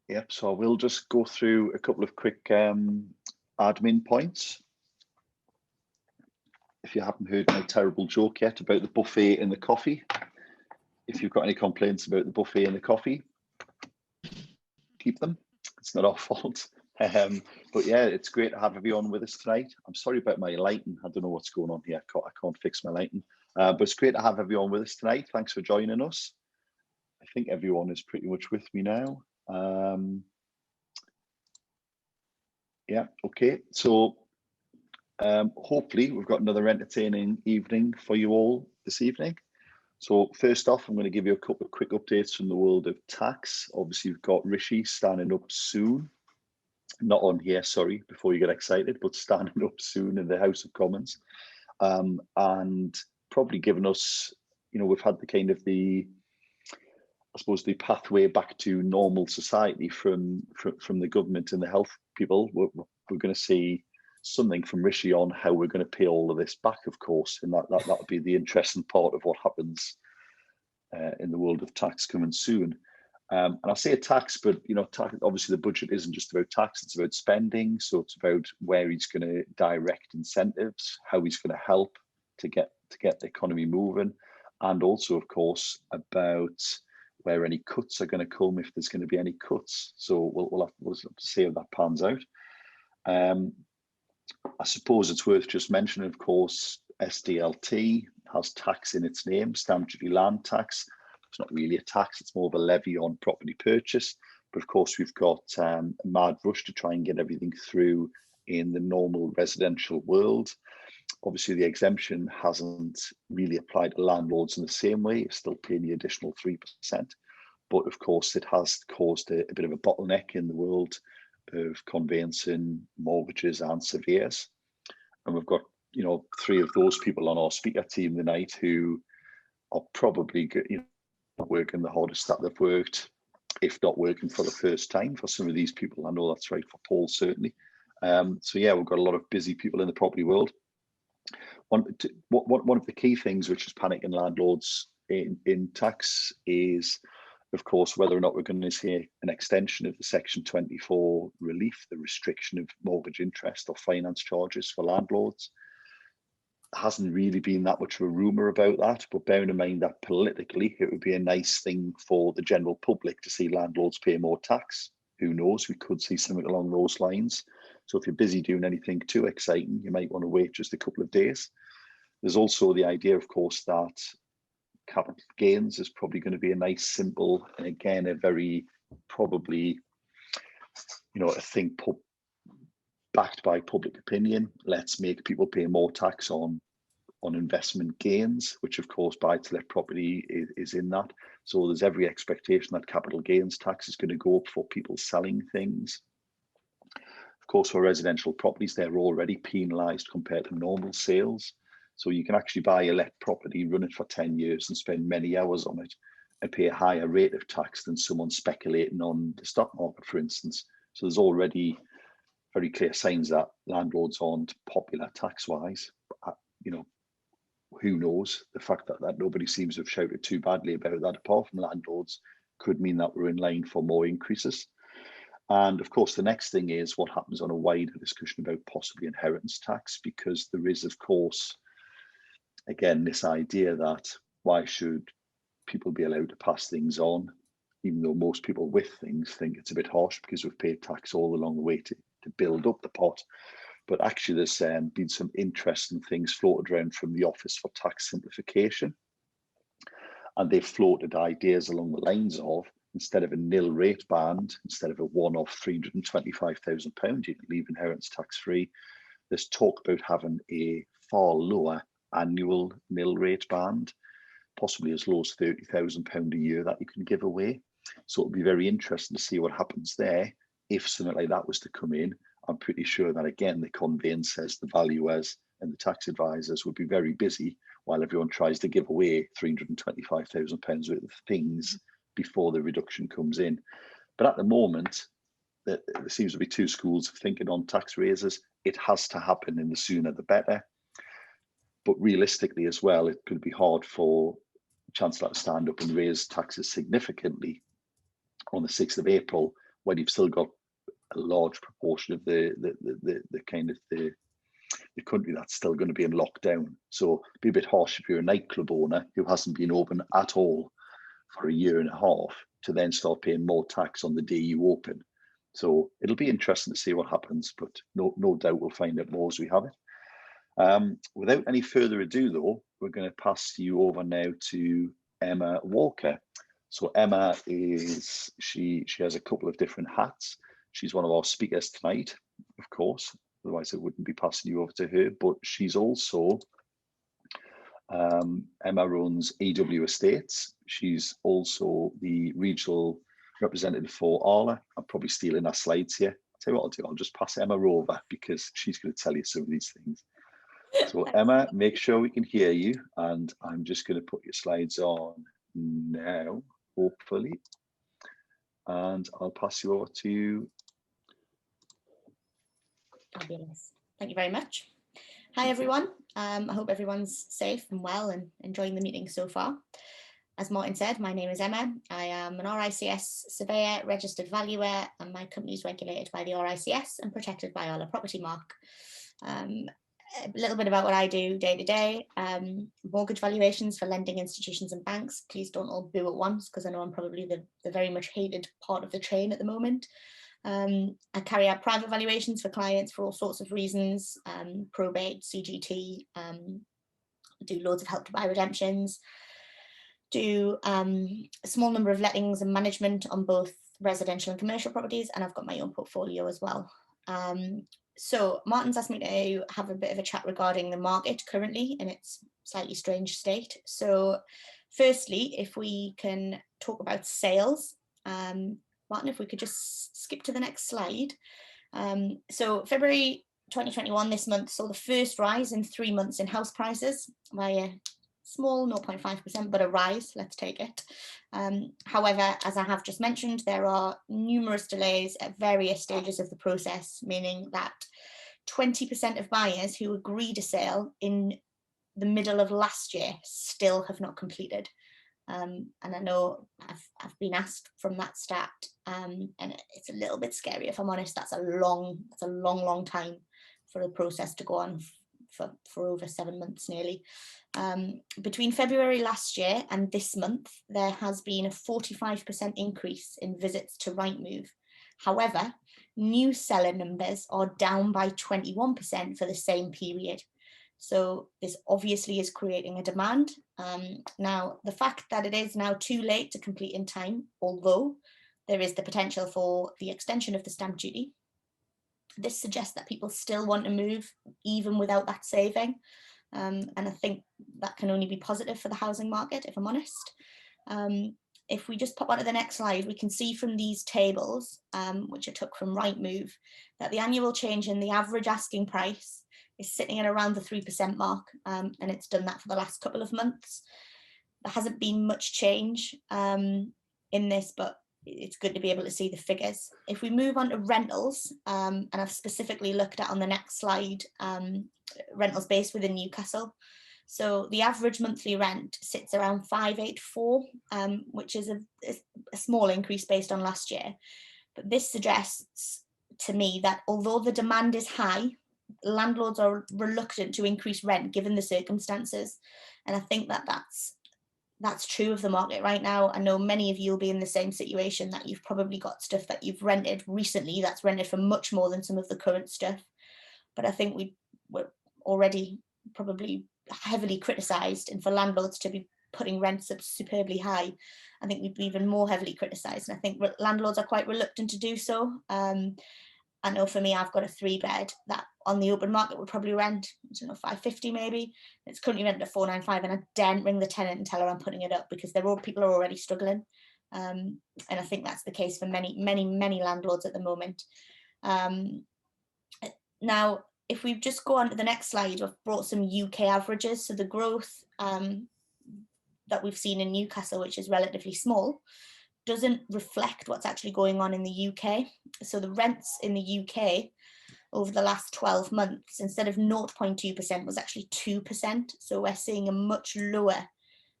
Yep, so I will just go through a couple of quick admin points. If you haven't heard my terrible joke yet about the buffet and the coffee, if you've got any complaints about the buffet and the coffee, keep them. It's not our fault. But yeah, it's great to have everyone with us tonight. I'm sorry about my lighting. I don't know what's going on here. I can't fix my lighting. But it's great to have everyone with us tonight. Thanks for joining us. I think everyone is pretty much with me now. Yeah, okay. So hopefully we've got another entertaining evening for you all this evening. So first off, I'm going to give you a couple of quick updates from the world of tax. Obviously, you've got Rishi standing up soon. Not on here, sorry, before you get excited, but standing up soon in the House of Commons. And probably giving us, we've had the kind of the pathway back to normal society from the government and the health people. We're going to see something from Rishi on how we're going to pay all of this back, of course, and that'll be the interesting part of what happens in the world of tax coming soon. And I say tax, but obviously the budget isn't just about tax; it's about spending. So it's about where he's going to direct incentives, how he's going to help to get the economy moving, and also, of course, about where any cuts are going to come, if there's going to be any cuts. So we'll have to see how that pans out. I suppose it's worth just mentioning, of course, SDLT has tax in its name, stamp duty land tax. It's not really a tax, it's more of a levy on property purchase. But of course, we've got a mad rush to try and get everything through in the normal residential world. Obviously, the exemption hasn't really applied to landlords in the same way. It's still paying the additional 3%. But of course, it has caused a bit of a bottleneck in the world of conveyancing, mortgages and surveyors. And we've got, 3 of those people on our speaker team tonight who are probably working the hardest that they've worked, if not working for the first time for some of these people. I know that's right for Paul, certainly. So yeah, we've got a lot of busy people in the property world. One of the key things which is panicking landlords in tax is, of course, whether or not we're going to see an extension of the Section 24 relief, the restriction of mortgage interest or finance charges for landlords. Hasn't really been that much of a rumour about that, but bearing in mind that politically it would be a nice thing for the general public to see landlords pay more tax. Who knows, we could see something along those lines. So if you're busy doing anything too exciting, you might want to wait just a couple of days. There's also the idea, of course, that capital gains is probably going to be a nice, simple, and again, a very probably, a thing backed by public opinion. Let's make people pay more tax on investment gains, which of course buy-to-let property is in that. So there's every expectation that capital gains tax is going to go up for people selling things. Of course, for residential properties, they're already penalised compared to normal sales. So you can actually buy a let property, run it for 10 years and spend many hours on it and pay a higher rate of tax than someone speculating on the stock market, for instance. So there's already very clear signs that landlords aren't popular tax-wise. Who knows? The fact that nobody seems to have shouted too badly about that, apart from landlords, could mean that we're in line for more increases. And of course, the next thing is what happens on a wider discussion about possibly inheritance tax, because there is, of course, again, this idea that why should people be allowed to pass things on, even though most people with things think it's a bit harsh because we've paid tax all along the way to build up the pot. But actually, there's been some interesting things floated around from the Office for Tax Simplification. And they've floated ideas along the lines of, instead of a nil rate band, instead of a one-off £325,000, you can leave inheritance tax-free. There's talk about having a far lower annual nil rate band, possibly as low as £30,000 a year that you can give away. So it'll be very interesting to see what happens there. If something like that was to come in, I'm pretty sure that, again, the conveyancers, the valuers and the tax advisors would be very busy while everyone tries to give away £325,000 worth of things before the reduction comes in. But at the moment, there seems to be 2 schools of thinking on tax raises. It has to happen, and the sooner the better. But realistically as well, it could be hard for Chancellor to stand up and raise taxes significantly on the 6th of April when you've still got a large proportion of the country that's still going to be in lockdown. So it'd be a bit harsh if you're a nightclub owner who hasn't been open at all for a year and a half to then start paying more tax on the day you open. So it'll be interesting to see what happens, but no doubt we'll find out more as we have it. Without any further ado, though, we're going to pass you over now to Emma Walker. So Emma she has a couple of different hats. She's one of our speakers tonight, of course, otherwise I wouldn't be passing you over to her, but she's also, Emma runs EW Estates. She's also the regional representative for Arla. I'm probably stealing her slides here. I'll tell you what I'll do, I'll just pass Emma over because she's going to tell you some of these things. So Emma, make sure we can hear you, and I'm just going to put your slides on now, hopefully, and I'll pass you over to you. Fabulous. Thank you very much. Hi everyone. I hope everyone's safe and well and enjoying the meeting so far. As Martin said, my name is Emma. I am an RICS surveyor, registered valuer, and my company is regulated by the RICS and protected by Arla Property Mark. A little bit about what I do day to day. Mortgage valuations for lending institutions and banks. Please don't all boo at once, because I know I'm probably the very much hated part of the train at the moment. I carry out private valuations for clients for all sorts of reasons, probate, CGT, do loads of help to buy redemptions, do a small number of lettings and management on both residential and commercial properties, and I've got my own portfolio as well. So Martin's asked me to have a bit of a chat regarding the market currently in its slightly strange state. So firstly, if we can talk about sales, Martin, if we could just skip to the next slide. So February 2021, this month, saw the first rise in 3 months in house prices by a small 0.5%, but a rise, let's take it. However, as I have just mentioned, there are numerous delays at various stages of the process, meaning that 20% of buyers who agreed a sale in the middle of last year still have not completed. And I know I've been asked from that stat, and it's a little bit scary, if I'm honest. That's a long time for the process to go on for over 7 months nearly. Between February last year and this month, there has been a 45% increase in visits to Rightmove. However, new seller numbers are down by 21% for the same period. So this obviously is creating a demand. Now, the fact that it is now too late to complete in time, although there is the potential for the extension of the stamp duty, this suggests that people still want to move even without that saving. And I think that can only be positive for the housing market, if I'm honest. If we just pop onto the next slide, we can see from these tables, which I took from Rightmove, that the annual change in the average asking price is sitting at around the 3% mark, and it's done that for the last couple of months. There hasn't been much change in this, but it's good to be able to see the figures. If we move on to rentals, and I've specifically looked at on the next slide, rentals based within Newcastle. So the average monthly rent sits around 584, which is a small increase based on last year. But this suggests to me that although the demand is high, landlords are reluctant to increase rent given the circumstances. And I think that that's true of the market right now. I know many of you will be in the same situation, that you've probably got stuff that you've rented recently that's rented for much more than some of the current stuff. But I think we're already probably heavily criticised, and for landlords to be putting rents up superbly high, I think we'd be even more heavily criticised. And I think landlords are quite reluctant to do so. I know for me, I've got a 3-bed that on the open market would probably rent, I don't know, 550 maybe. It's currently rented at 495, and I daren't ring the tenant and tell her I'm putting it up, because people are already struggling. And I think that's the case for many landlords at the moment. Now, if we just go on to the next slide, I've brought some UK averages. So the growth that we've seen in Newcastle, which is relatively small, doesn't reflect what's actually going on in the UK. So the rents in the UK over the last 12 months, instead of 0.2%, was actually 2%. So we're seeing a much lower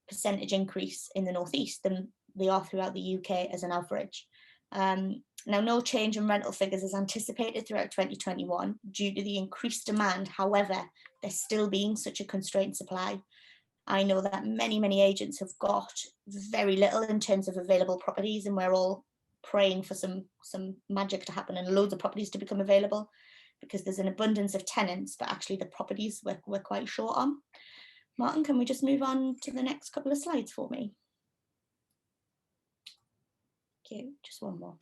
percentage increase in the Northeast than they are throughout the UK as an average. Now, no change in rental figures is anticipated throughout 2021 due to the increased demand. However, there's still being such a constrained supply. I know that many agents have got very little in terms of available properties, and we're all praying for some magic to happen and loads of properties to become available, because there's an abundance of tenants, but actually the properties we're quite short on. Martin, can we just move on to the next couple of slides for me? Thank you. Just one more.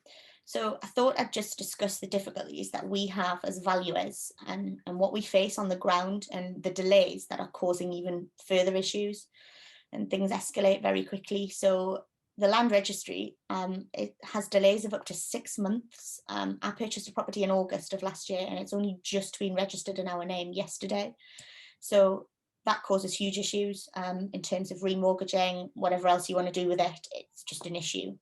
So I thought I'd just discuss the difficulties that we have as valuers and what we face on the ground, and the delays that are causing even further issues, and things escalate very quickly. So the land registry, it has delays of up to 6 months. I purchased a property in August of last year, and it's only just been registered in our name yesterday. So that causes huge issues in terms of remortgaging, whatever else you want to do with it. It's just an issue.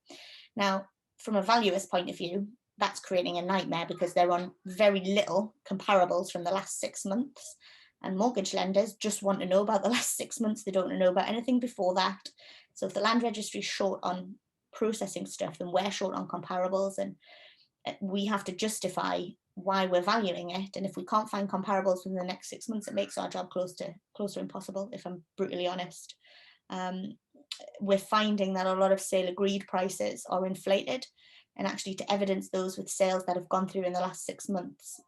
Now, from a valuer's point of view, that's creating a nightmare, because they're on very little comparables from the last 6 months. And mortgage lenders just want to know about the last 6 months. They don't want to know about anything before that. So if the land registry is short on processing stuff, then we're short on comparables, and we have to justify why we're valuing it. And if we can't find comparables within the next 6 months, it makes our job close to impossible, if I'm brutally honest. We're finding that a lot of sale agreed prices are inflated, and actually to evidence those with sales that have gone through in the last 6 months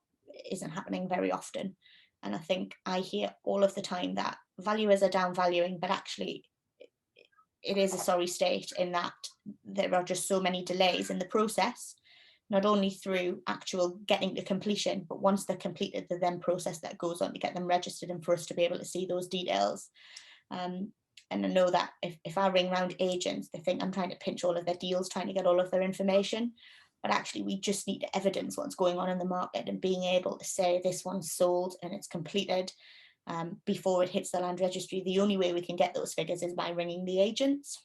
isn't happening very often. And I think I hear all of the time that valuers are downvaluing, but actually it is a sorry state in that there are just so many delays in the process, not only through actual getting to completion, but once they're completed, the then process that goes on to get them registered and for us to be able to see those details. And I know that if I ring round agents, they think I'm trying to pinch all of their deals, trying to get all of their information. But actually, we just need to evidence what's going on in the market, and being able to say this one's sold and it's completed before it hits the land registry. The only way we can get those figures is by ringing the agents.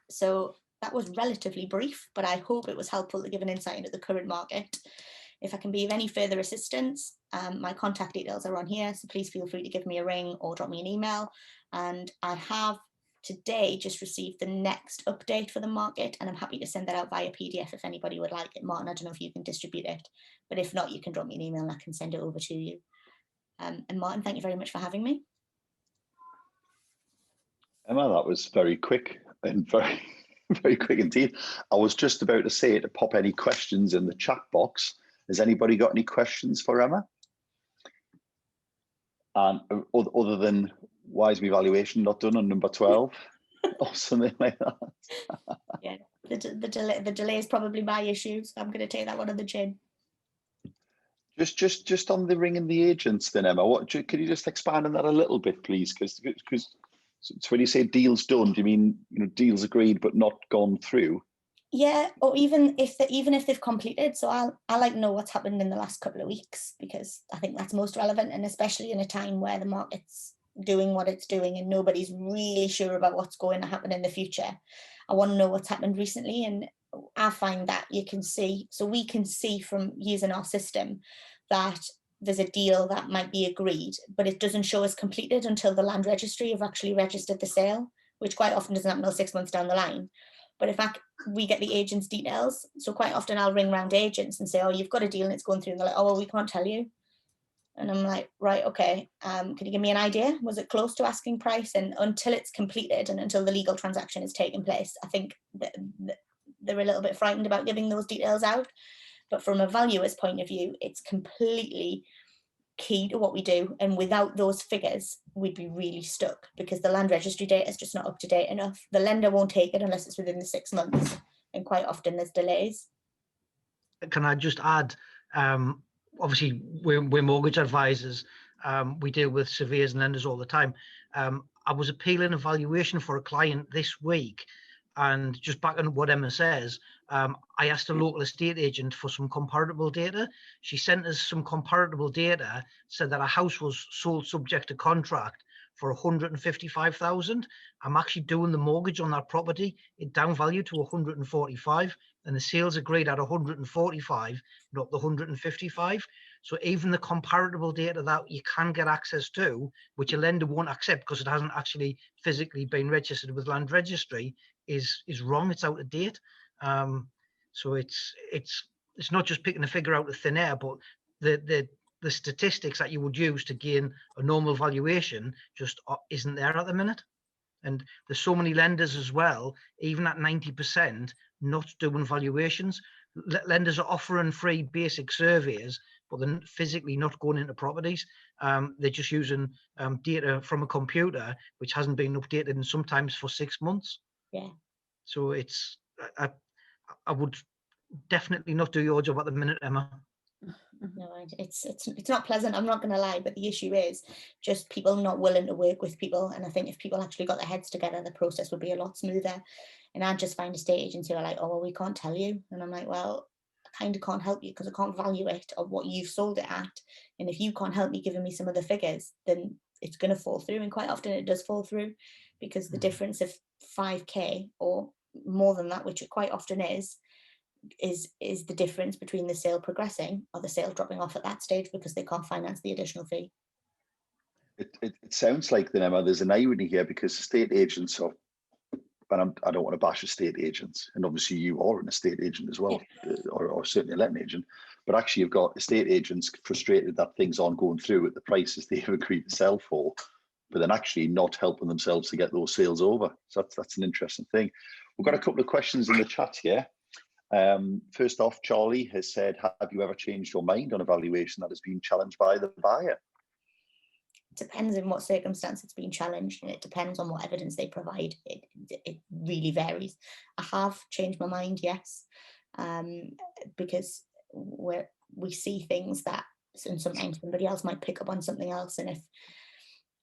So that was relatively brief, but I hope it was helpful to give an insight into the current market. If I can be of any further assistance, my contact details are on here, so please feel free to give me a ring or drop me an email. And I have today just received the next update for the market, and I'm happy to send that out via PDF if anybody would like it. Martin, I don't know if you can distribute it, but if not, you can drop me an email and I can send it over to you. And Martin, thank you very much for having me. Emma, that was very quick and very, very quick indeed. I was just about to say to pop any questions in the chat box. Has anybody got any questions for Emma? And other than why is my valuation not done on number 12 or something like that? Yeah, the delay is probably my issue, so I'm going to take that one on the chin. Just on the ringing the agents then, Emma, can you just expand on that a little bit, please? Because so when you say deals done, do you mean deals agreed but not gone through? Yeah, or even if they've completed. So I like know what's happened in the last couple of weeks, because I think that's most relevant, and especially in a time where the market's doing what it's doing and nobody's really sure about what's going to happen in the future. I want to know what's happened recently, and I find that we can see from using our system that there's a deal that might be agreed, but it doesn't show as completed until the land registry have actually registered the sale, which quite often doesn't happen until 6 months down the line. But in fact, we get the agent's details. So quite often I'll ring round agents and say, oh, you've got a deal and it's going through. And they're like, oh, well, we can't tell you. And I'm like, right, okay. Can you give me an idea? Was it close to asking price? And until it's completed and until the legal transaction has taken place, I think that they're a little bit frightened about giving those details out. But from a valuer's point of view, it's completely key to what we do, and without those figures we'd be really stuck, because the land registry data is just not up to date enough. The lender won't take it unless it's within the 6 months, and quite often there's delays. Can I just add, obviously we're mortgage advisors, we deal with surveyors and lenders all the time. I was appealing a valuation for a client this week, and just back on what Emma says, I asked a local estate agent for some comparable data. She sent us some comparable data, said that a house was sold subject to contract for 155,000. I'm actually doing the mortgage on that property. It downvalued to 145, and the sales agreed at 145, not the 155. So even the comparable data that you can get access to, which a lender won't accept because it hasn't actually physically been registered with Land Registry, is wrong. It's out of date. So it's not just picking a figure out of thin air, but the statistics that you would use to gain a normal valuation just isn't there at the minute. And there's so many lenders as well, even at 90%, not doing valuations. Lenders are offering free basic surveys, but they're physically not going into properties. They're just using data from a computer, which hasn't been updated and sometimes for 6 months. Yeah. So it's, I would definitely not do your job at the minute, Emma. No, it's not pleasant, I'm not going to lie, but the issue is just people not willing to work with people. And I think if people actually got their heads together, the process would be a lot smoother. And I just find estate agents who are like, oh, well, we can't tell you. And I'm like, well, I kind of can't help you because I can't value it of what you've sold it at. And if you can't help me giving me some of the figures, then it's going to fall through. And quite often it does fall through, because the difference of 5k or more than that, which it quite often is the difference between the sale progressing or the sale dropping off at that stage because they can't finance the additional fee. It sounds like, then, Emma, there's an irony here, because estate agents are, and I don't want to bash estate agents, and obviously you are an estate agent as well, Yeah. or certainly a letting agent, but actually you've got estate agents frustrated that things aren't going through at the prices they have agreed to sell for, but then actually not helping themselves to get those sales over. So that's an interesting thing. We've got a couple of questions in the chat here. First off, Charlie has said, have you ever changed your mind on a valuation that has been challenged by the buyer? It depends in what circumstance it's been challenged, and it depends on what evidence they provide. It really varies. I have changed my mind, yes, because we see things that, and sometimes somebody else might pick up on something else. And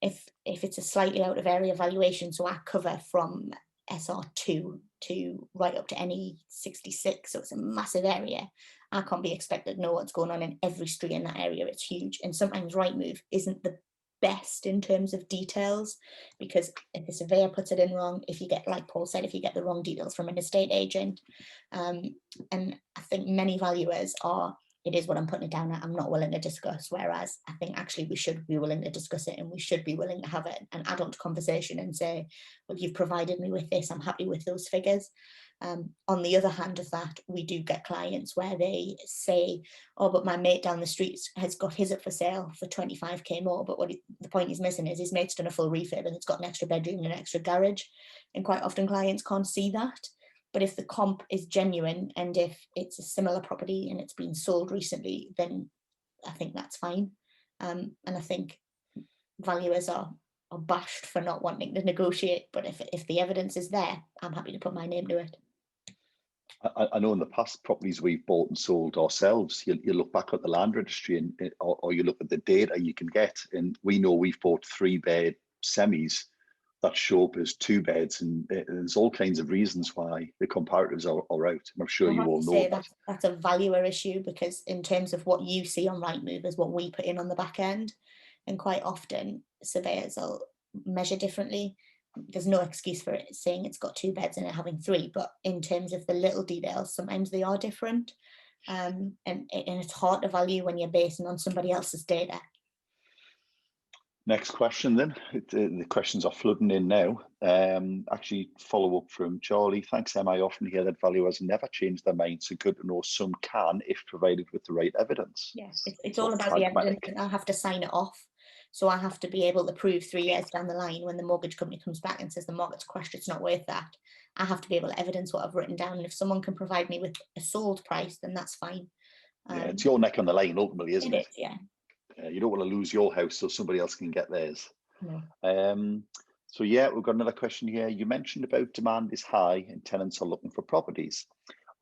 if it's a slightly out of area valuation, so I cover from SR2 to right up to NE66, so it's a massive area. I can't be expected to know what's going on in every street in that area. It's huge, and sometimes Rightmove isn't the best in terms of details, because if the surveyor puts it in wrong, if you get, like Paul said, if you get the wrong details from an estate agent, and I think many valuers are, it is what I'm putting it down at, I'm not willing to discuss. Whereas I think actually we should be willing to discuss it, and we should be willing to have an adult conversation and say, well, you've provided me with this, I'm happy with those figures. On the other hand of that, we do get clients where they say, oh, but my mate down the street has got his up for sale for 25k more. But the point he's missing is his mate's done a full refurb and it's got an extra bedroom and an extra garage. And quite often clients can't see that. But if the comp is genuine, and if it's a similar property and it's been sold recently, then I think that's fine. And I think valuers are bashed for not wanting to negotiate. But if the evidence is there, I'm happy to put my name to it. I know in the past, properties we've bought and sold ourselves, you look back at the land registry, and or you look at the data you can get, and we know we've bought 3-bed semis that show up as 2 beds, and there's all kinds of reasons why the comparatives are out. I'm sure you all know that. That's a valuer issue, because in terms of what you see on Rightmove is what we put in on the back end, and quite often surveyors will measure differently. There's no excuse for it saying it's got 2 beds and it having 3, but in terms of the little details, sometimes they are different, and it's hard to value when you're basing on somebody else's data. Next question then. The questions are flooding in now. Actually, follow up from Charlie. Thanks, Em. I often hear that valuers never change their mind, so good to know some can if provided with the right evidence. Yes, it's all about the evidence, and I have to sign it off. So I have to be able to prove 3 years down the line, when the mortgage company comes back and says the market's crashed, it's not worth that. I have to be able to evidence what I've written down. And if someone can provide me with a sold price, then that's fine. Yeah, it's your neck on the line ultimately, isn't it? Yeah. You don't want to lose your house so somebody else can get theirs. No. So yeah, we've got another question here. You mentioned about demand is high and tenants are looking for properties.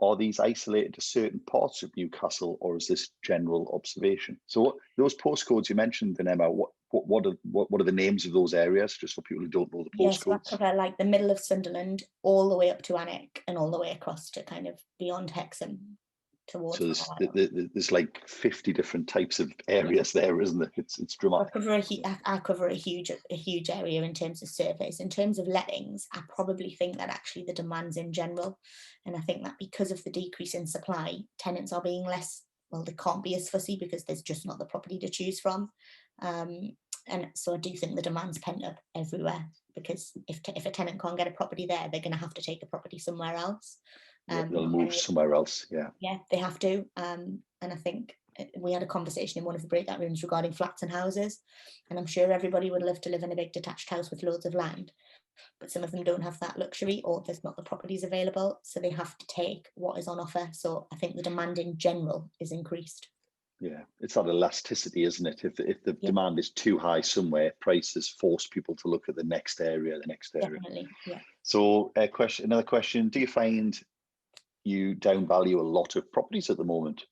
Are these isolated to certain parts of Newcastle, or is this general observation? So those postcodes you mentioned, then, Emma, what are the names of those areas, just for people who don't know the postcodes? Yes, I cover like the middle of Sunderland, all the way up to Alnwick, and all the way across to kind of beyond Hexham. Towards. So there's like 50 different types of areas there, isn't it? It's dramatic. I cover a huge area in terms of surveys. In terms of lettings, I probably think that actually the demand's in general, and I think that because of the decrease in supply, tenants are being less, well, they can't be as fussy because there's just not the property to choose from, and so I do think the demand's pent up everywhere, because if a tenant can't get a property there, they're going to have to take a property somewhere else. They'll move somewhere else. Yeah. Yeah, they have to. And I think we had a conversation in one of the breakout rooms regarding flats and houses. And I'm sure everybody would love to live in a big detached house with loads of land. But some of them don't have that luxury, or there's not the properties available. So they have to take what is on offer. So I think the demand in general is increased. Yeah, it's that elasticity, isn't it? If the demand is too high somewhere, prices force people to look at the next area, Definitely, yeah. So another question, do you find you downvalue a lot of properties at the moment?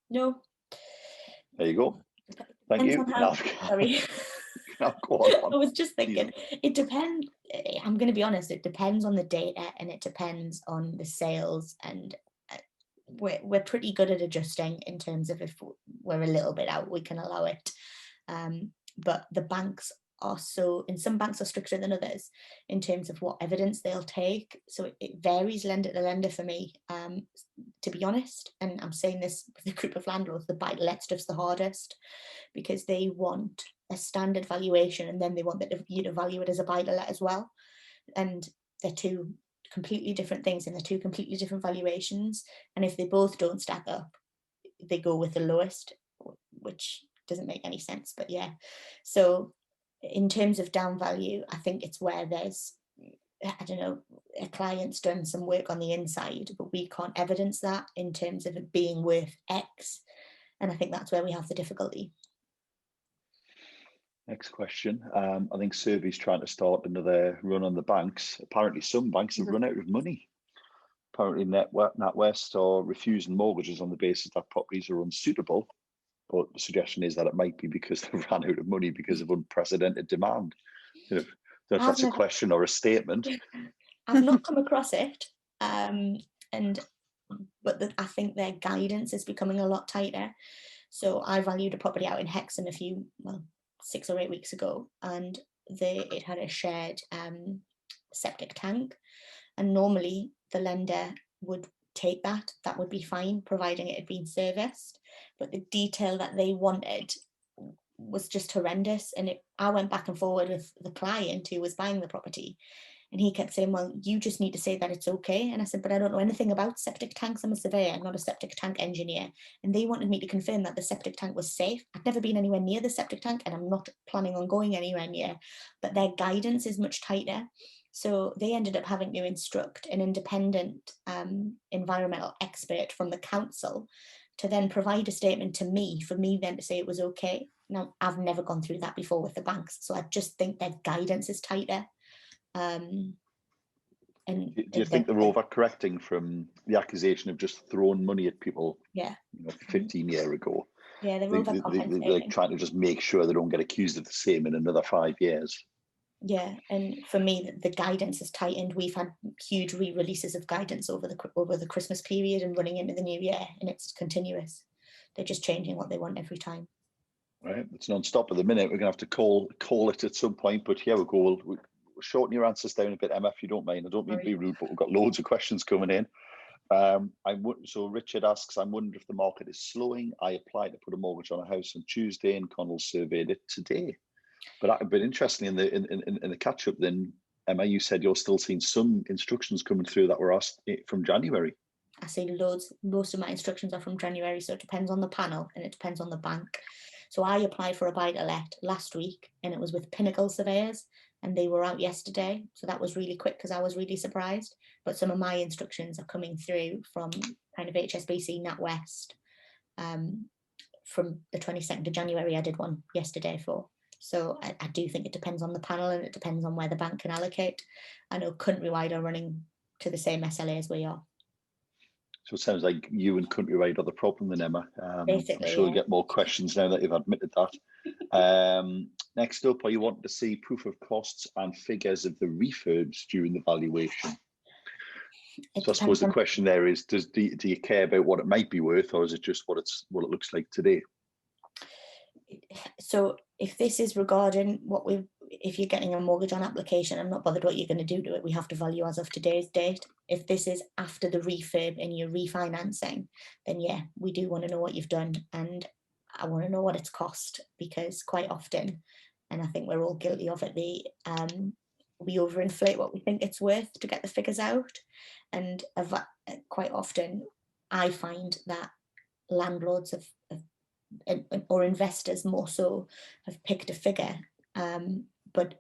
No. There you go. Thank you. Sorry. Now go on. I was just thinking, it depends. I'm going to be honest, it depends on the data and it depends on the sales, and we're pretty good at adjusting in terms of if we're a little bit out, we can allow it. But the banks are and some banks are stricter than others in terms of what evidence they'll take. So it varies lender to lender for me, to be honest. And I'm saying this with a group of landlords, the buy-to-let stuff's the hardest, because they want a standard valuation and then they want you to value it as a buy-to-let as well. And they're two completely different things and they're two completely different valuations. And if they both don't stack up, they go with the lowest, which doesn't make any sense. But yeah, so in terms of down value, I think it's where there's, I don't know, a client's done some work on the inside, but we can't evidence that in terms of it being worth X. And I think that's where we have the difficulty. Next question. I think Survey's trying to start another run on the banks. Apparently some banks have run out of money. Apparently NatWest are refusing mortgages on the basis that properties are unsuitable. But the suggestion is that it might be because they've run out of money because of unprecedented demand. You know, if that's a question or a statement. I've not come across it. But I think their guidance is becoming a lot tighter. So I valued a property out in Hexham 6 or 8 weeks ago, and it had a shared septic tank, and normally the lender would take that would be fine, providing it had been serviced, but the detail that they wanted was just horrendous. And I went back and forward with the client who was buying the property, and he kept saying, well, you just need to say that it's okay. And I said, but I don't know anything about septic tanks. I'm a surveyor, I'm not a septic tank engineer. And they wanted me to confirm that the septic tank was safe. I've never been anywhere near the septic tank, and I'm not planning on going anywhere near, but their guidance is much tighter. So they ended up having to instruct an independent environmental expert from the council to then provide a statement to me, for me then to say it was okay. Now, I've never gone through that before with the banks, so I just think their guidance is tighter. And do you think they're overcorrecting from the accusation of just throwing money at people? Yeah, 15 years ago. Yeah, they're they're trying to just make sure they don't get accused of the same in another 5 years. Yeah, and for me, the guidance has tightened. We've had huge re-releases of guidance over the Christmas period and running into the new year, and it's continuous. They're just changing what they want every time. Right, it's non-stop at the minute. We're gonna have to call it at some point, but here we go. We'll shorten your answers down a bit, Emma, if you don't mind. I don't mean to be rude, but we've got loads of questions coming in. So Richard asks, I'm wondering if the market is slowing. I applied to put a mortgage on a house on Tuesday and Connell surveyed it today. But interestingly, in the catch up, then Emma, you said you're still seeing some instructions coming through that were asked from January. I see loads. Most of my instructions are from January, so it depends on the panel and it depends on the bank. So I applied for a buy-to-let last week, and it was with Pinnacle Surveyors, and they were out yesterday. So that was really quick because I was really surprised. But some of my instructions are coming through from kind of HSBC, NatWest. From the 22nd of January, I did one yesterday for. So I do think it depends on the panel, and it depends on where the bank can allocate. I know Countrywide are running to the same SLA as we are. So it sounds like you and Countrywide are the problem then, Emma. Basically, I'm sure you'll get more questions now that you've admitted that. Next up, are you wanting to see proof of costs and figures of the refurbs during the valuation? So I suppose the question there is, do you care about what it might be worth, or is it just what it looks like today? So if this is regarding if you're getting a mortgage on application, I'm not bothered what you're going to do to it. We have to value as of today's date. If this is after the refurb and you're refinancing, then yeah, we do want to know what you've done, and I want to know what it's cost, because quite often, and I think we're all guilty of it, we overinflate what we think it's worth to get the figures out. And quite often I find that landlords or investors more so have picked a figure, but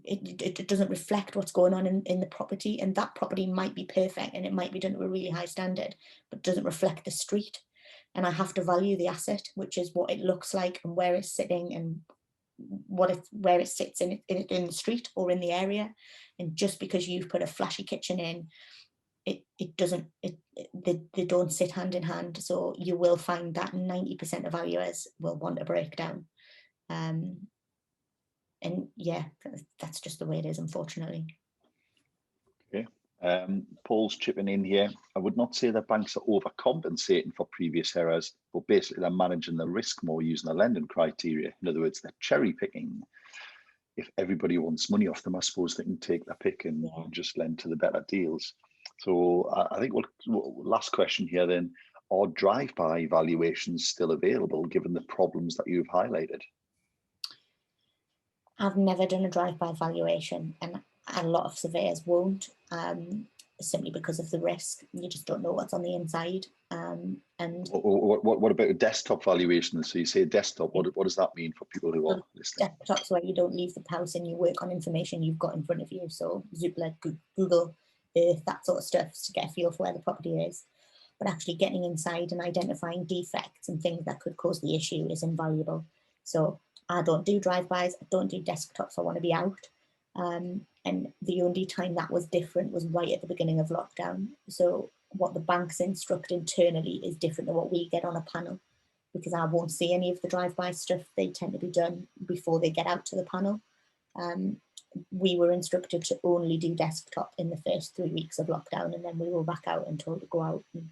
it doesn't reflect what's going on in the property, and that property might be perfect and it might be done to a really high standard, but doesn't reflect the street. And I have to value the asset, which is what it looks like and where it's sitting and where it sits in the street or in the area. And just because you've put a flashy kitchen in, they don't sit hand in hand. So you will find that 90% of valuers will want a breakdown. And yeah, that's just the way it is, unfortunately. Okay. Paul's chipping in here. I would not say that banks are overcompensating for previous errors, but basically they're managing the risk more using the lending criteria. In other words, they're cherry picking. If everybody wants money off them, I suppose they can take their pick and just lend to the better deals. So I think last question here then, are drive-by valuations still available given the problems that you've highlighted? I've never done a drive-by valuation, and a lot of surveyors won't, simply because of the risk. You just don't know what's on the inside. And what about a desktop valuation? So you say desktop, what does that mean for people who are listening? Desktop's where you don't leave the house and you work on information you've got in front of you. So Zoopla, Google Earth, that sort of stuff, to get a feel for where the property is. But actually getting inside and identifying defects and things that could cause the issue is invaluable. So I don't do drive-bys, I don't do desktops, I want to be out. And the only time that was different was right at the beginning of lockdown. So what the banks instruct internally is different than what we get on a panel, because I won't see any of the drive-by stuff. They tend to be done before they get out to the panel. We were instructed to only do desktop in the first 3 weeks of lockdown, and then we were back out and told to go out and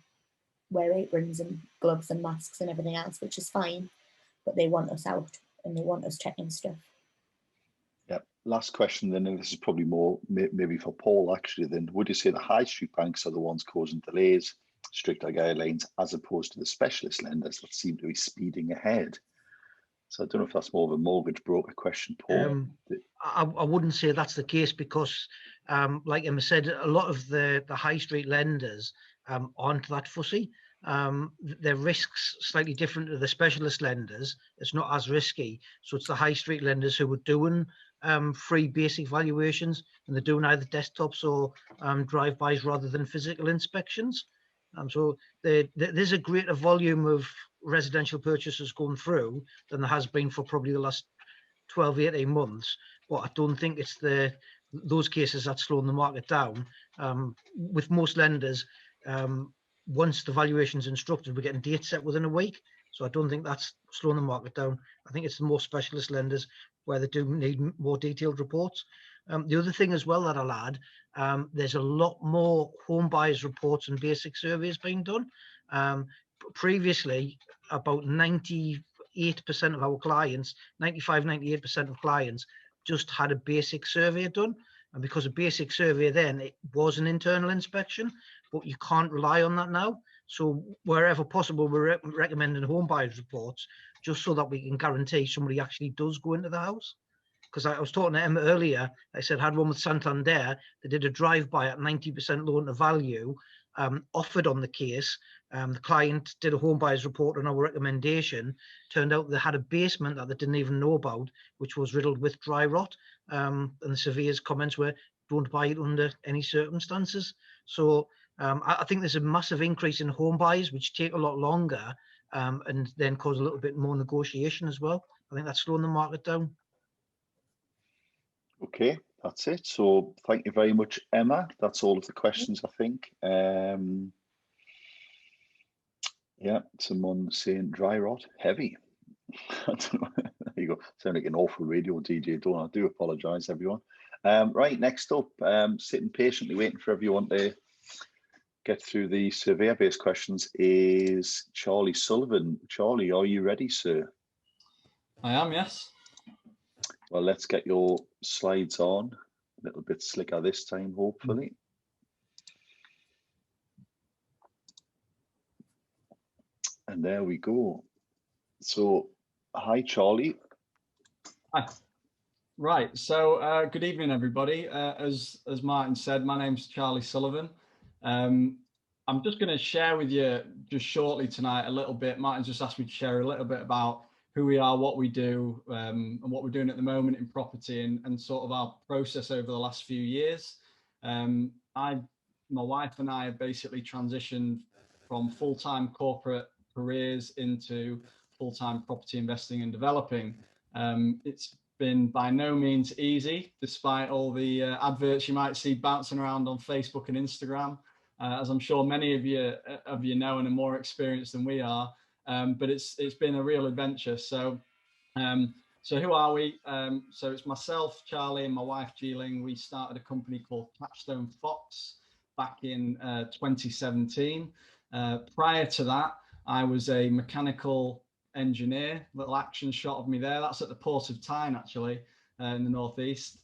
wear aprons and gloves and masks and everything else, which is fine, but they want us out and they want us checking stuff. Yep. Last question then, and this is probably more maybe for Paul actually then. Would you say the high street banks are the ones causing delays, stricter guidelines, as opposed to the specialist lenders that seem to be speeding ahead? So I don't know if that's more of a mortgage broker question, Paul. I wouldn't say that's the case, because like Emma said, a lot of the high street lenders aren't that fussy. Their risks slightly different to the specialist lenders. It's not as risky. So it's the high street lenders who are doing free basic valuations, and they're doing either desktops or drive-bys rather than physical inspections. So there's a greater volume of residential purchases going through than there has been for probably the last 12, 18 months. But I don't think it's those cases that's slowing the market down. With most lenders, once the valuation's instructed, we're getting dates set within a week. So I don't think that's slowing the market down. I think it's the more specialist lenders where they do need more detailed reports. The other thing as well that I'll add, there's a lot more home buyers reports and basic surveys being done. Previously, about 98% of our clients, 95, 98% of clients just had a basic survey done. And because a basic survey then, it was an internal inspection, but you can't rely on that now. So wherever possible, we're recommending home buyers reports, just so that we can guarantee somebody actually does go into the house. Because I was talking to Emma earlier, I said, I had one with Santander. They did a drive-by at 90% loan to value, offered on the case. The client did a home buyers report on our recommendation. Turned out they had a basement that they didn't even know about, which was riddled with dry rot. And the surveyor's comments were, don't buy it under any circumstances. So I think there's a massive increase in home buys, which take a lot longer and then cause a little bit more negotiation as well. I think that's slowing the market down. Okay, that's it. So thank you very much, Emma. That's all of the questions, I think. Yeah, someone saying dry rot, heavy. I don't know. There you go. Sound like an awful radio DJ, don't I? Do apologise, everyone. Right, next up, sitting patiently waiting for everyone to get through the surveyor-based questions is Charlie Sullivan. Charlie, are you ready, sir? I am, yes. Well, let's get your slides on. A little bit slicker this time, hopefully. And there we go. So, hi, Charlie. Hi. Right, so good evening, everybody. As Martin said, my name's Charlie Sullivan. I'm just going to share with you just shortly tonight a little bit. Martin just asked me to share a little bit about who we are, what we do, and what we're doing at the moment in property, and sort of our process over the last few years. My wife and I have basically transitioned from full-time corporate careers into full-time property investing and developing. It's been by no means easy, despite all the adverts you might see bouncing around on Facebook and Instagram, as I'm sure many of you know and are more experienced than we are. But it's been a real adventure. So who are we? So it's myself, Charlie, and my wife, Jeeling. We started a company called Capstone Fox back in 2017. Prior to that, I was a mechanical engineer. Little action shot of me there. That's at the Port of Tyne, actually, in the northeast,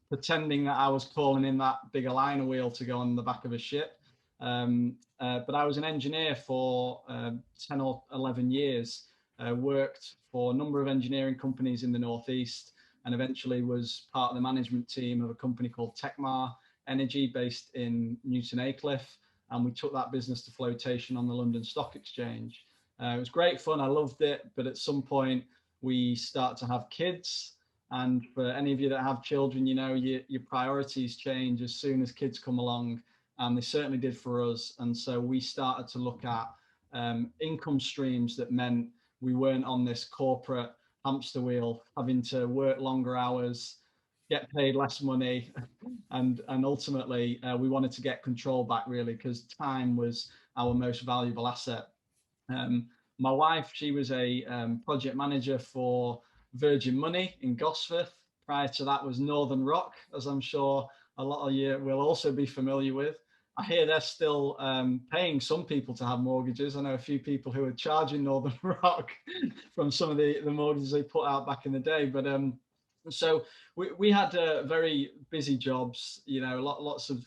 pretending that I was calling in that big liner wheel to go on the back of a ship. But I was an engineer for 10 or 11 years, worked for a number of engineering companies in the northeast, and eventually was part of the management team of a company called Techmar Energy based in Newton Aycliffe, and we took that business to flotation on the London Stock Exchange. It was great fun. I loved it. But at some point, we start to have kids. And for any of you that have children, you know, your priorities change as soon as kids come along. And they certainly did for us. And so we started to look at income streams that meant we weren't on this corporate hamster wheel, having to work longer hours, get paid less money. And ultimately, we wanted to get control back, really, because time was our most valuable asset. My wife, she was a project manager for Virgin Money in Gosforth. Prior to that was Northern Rock, as I'm sure a lot of you will also be familiar with. I hear they're still paying some people to have mortgages. I know a few people who are charging Northern Rock from some of the mortgages they put out back in the day. But so we had very busy jobs, you know, lots of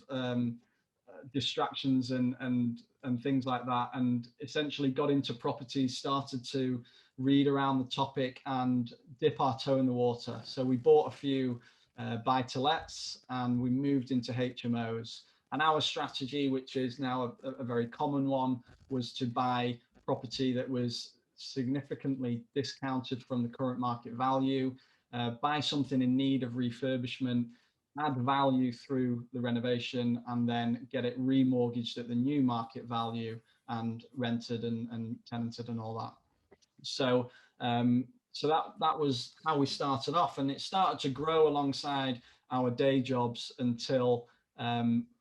distractions and things like that, and essentially got into properties, started to read around the topic and dip our toe in the water. So we bought a few buy-to-lets and we moved into HMOs. And our strategy, which is now a very common one, was to buy property that was significantly discounted from the current market value, buy something in need of refurbishment, add value through the renovation, and then get it remortgaged at the new market value and rented and tenanted and all that. So that was how we started off, and it started to grow alongside our day jobs until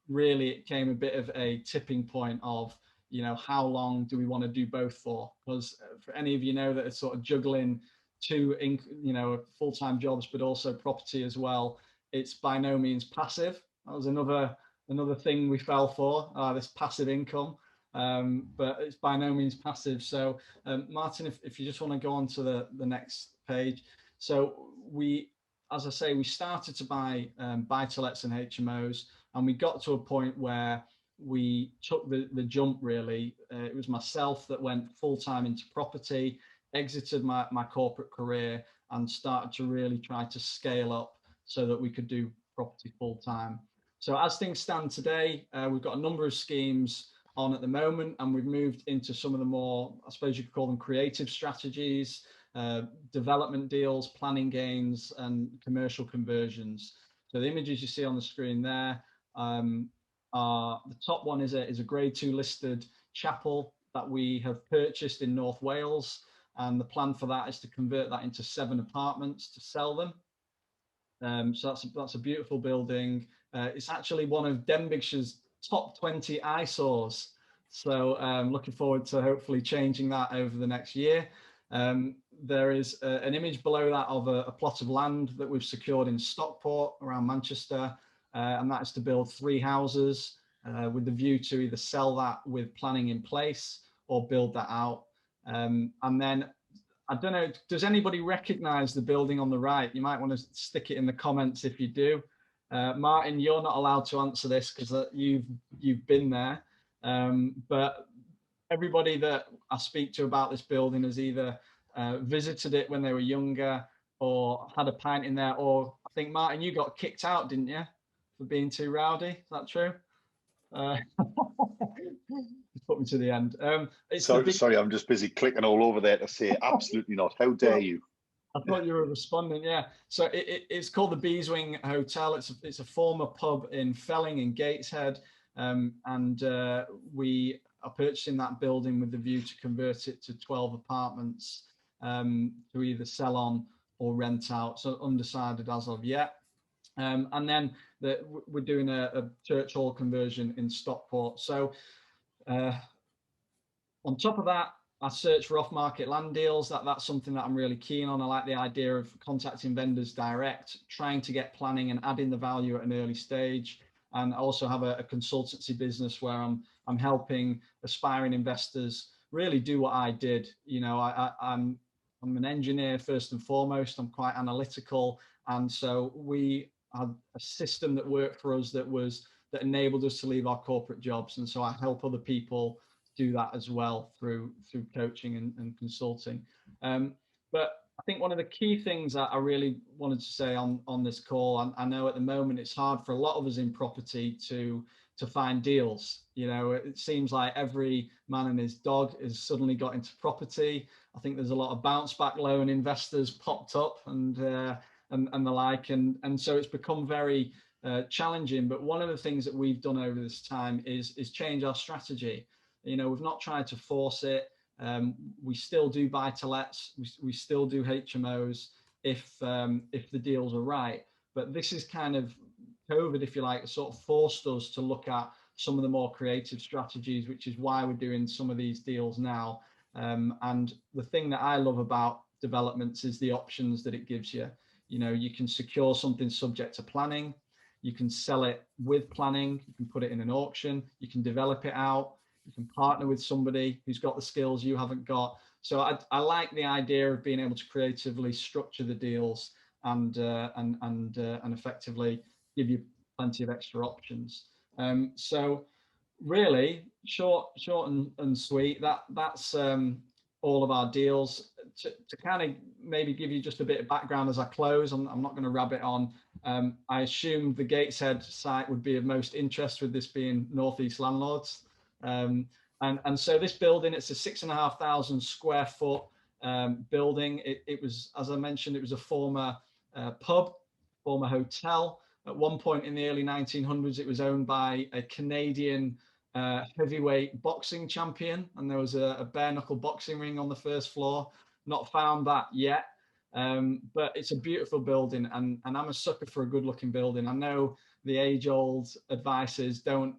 really it came a bit of a tipping point of, you know, how long do we want to do both for? Because for any of you know that it's sort of juggling two, you know, full-time jobs, but also property as well. It's by no means passive. That was another thing we fell for, this passive income, but it's by no means passive. So Martin, if you just want to go on to the next page. So we, as I say, we started to buy buy-to-lets and HMOs, and we got to a point where we took the jump, really. It was myself that went full-time into property, exited my corporate career, and started to really try to scale up so that we could do property full-time. So as things stand today, we've got a number of schemes on at the moment, and we've moved into some of the more, I suppose you could call them creative strategies, development deals, planning gains, and commercial conversions. So the images you see on the screen there are, the top one is a grade 2 listed chapel that we have purchased in North Wales, and the plan for that is to convert that into 7 apartments to sell them. So that's a beautiful building. It's actually one of Denbigshire's top 20 eyesores. So looking forward to hopefully changing that over the next year. There is an image below that of a plot of land that we've secured in Stockport around Manchester, and that is to build 3 houses with the view to either sell that with planning in place or build that out. And then, I don't know, does anybody recognize the building on the right? You might want to stick it in the comments if you do. Martin, you're not allowed to answer this because you've been there. But everybody that I speak to about this building has either visited it when they were younger, or had a pint in there, or I think, Martin, you got kicked out, didn't you, for being too rowdy? Is that true? Put me to the end. Sorry, I'm just busy clicking all over there to say absolutely not. How dare you? I thought you were responding. Yeah. So it's called the Beeswing Hotel. It's a former pub in Felling in Gateshead, and we are purchasing that building with the view to convert it to 12 apartments to either sell on or rent out. So undecided as of yet. And then we're doing a church hall conversion in Stockport. So on top of that, I search for off-market land deals. That's something that I'm really keen on. I like the idea of contacting vendors direct, trying to get planning and adding the value at an early stage. And I also have a consultancy business where I'm helping aspiring investors really do what I did. You know, I'm an engineer first and foremost. I'm quite analytical, and so we had a system that worked for us that enabled us to leave our corporate jobs. And so I help other people do that as well through coaching and consulting. But I think one of the key things that I really wanted to say on this call, I know at the moment it's hard for a lot of us in property to find deals. You know, it seems like every man and his dog has suddenly got into property. I think there's a lot of bounce back loan investors popped up and the like, and so it's become very challenging. But one of the things that we've done over this time is change our strategy. You know, we've not tried to force it. We still do buy-to-lets. We still do HMOs if the deals are right. But this is kind of COVID, if you like, sort of forced us to look at some of the more creative strategies, which is why we're doing some of these deals now. And the thing that I love about developments is the options that it gives you. You know, you can secure something subject to planning. You can sell it with planning. You can put it in an auction. You can develop it out. You can partner with somebody who's got the skills you haven't got. So I like the idea of being able to creatively structure the deals and effectively give you plenty of extra options. So really short and sweet. That's all of our deals. To kind of maybe give you just a bit of background as I close. I'm not going to rabbit on. I assume the Gateshead site would be of most interest, with this being Northeast Landlords. And so this building, it's a 6,500 square foot building. It was, as I mentioned, it was a former pub, former hotel. At one point in the early 1900s, it was owned by a Canadian heavyweight boxing champion, and there was a bare knuckle boxing ring on the first floor. Not found that yet, but it's a beautiful building, and I'm a sucker for a good looking building. I know the age old advice is don't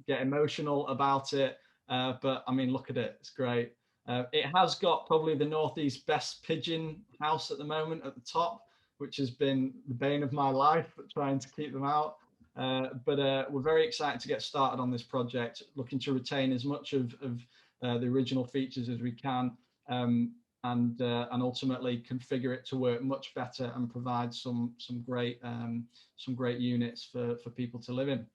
get emotional about it, but I mean, look at it, it's great. It has got probably the Northeast best pigeon house at the moment at the top, which has been the bane of my life, trying to keep them out. But we're very excited to get started on this project, looking to retain as much of the original features as we can, and ultimately configure it to work much better and provide some great units for people to live in.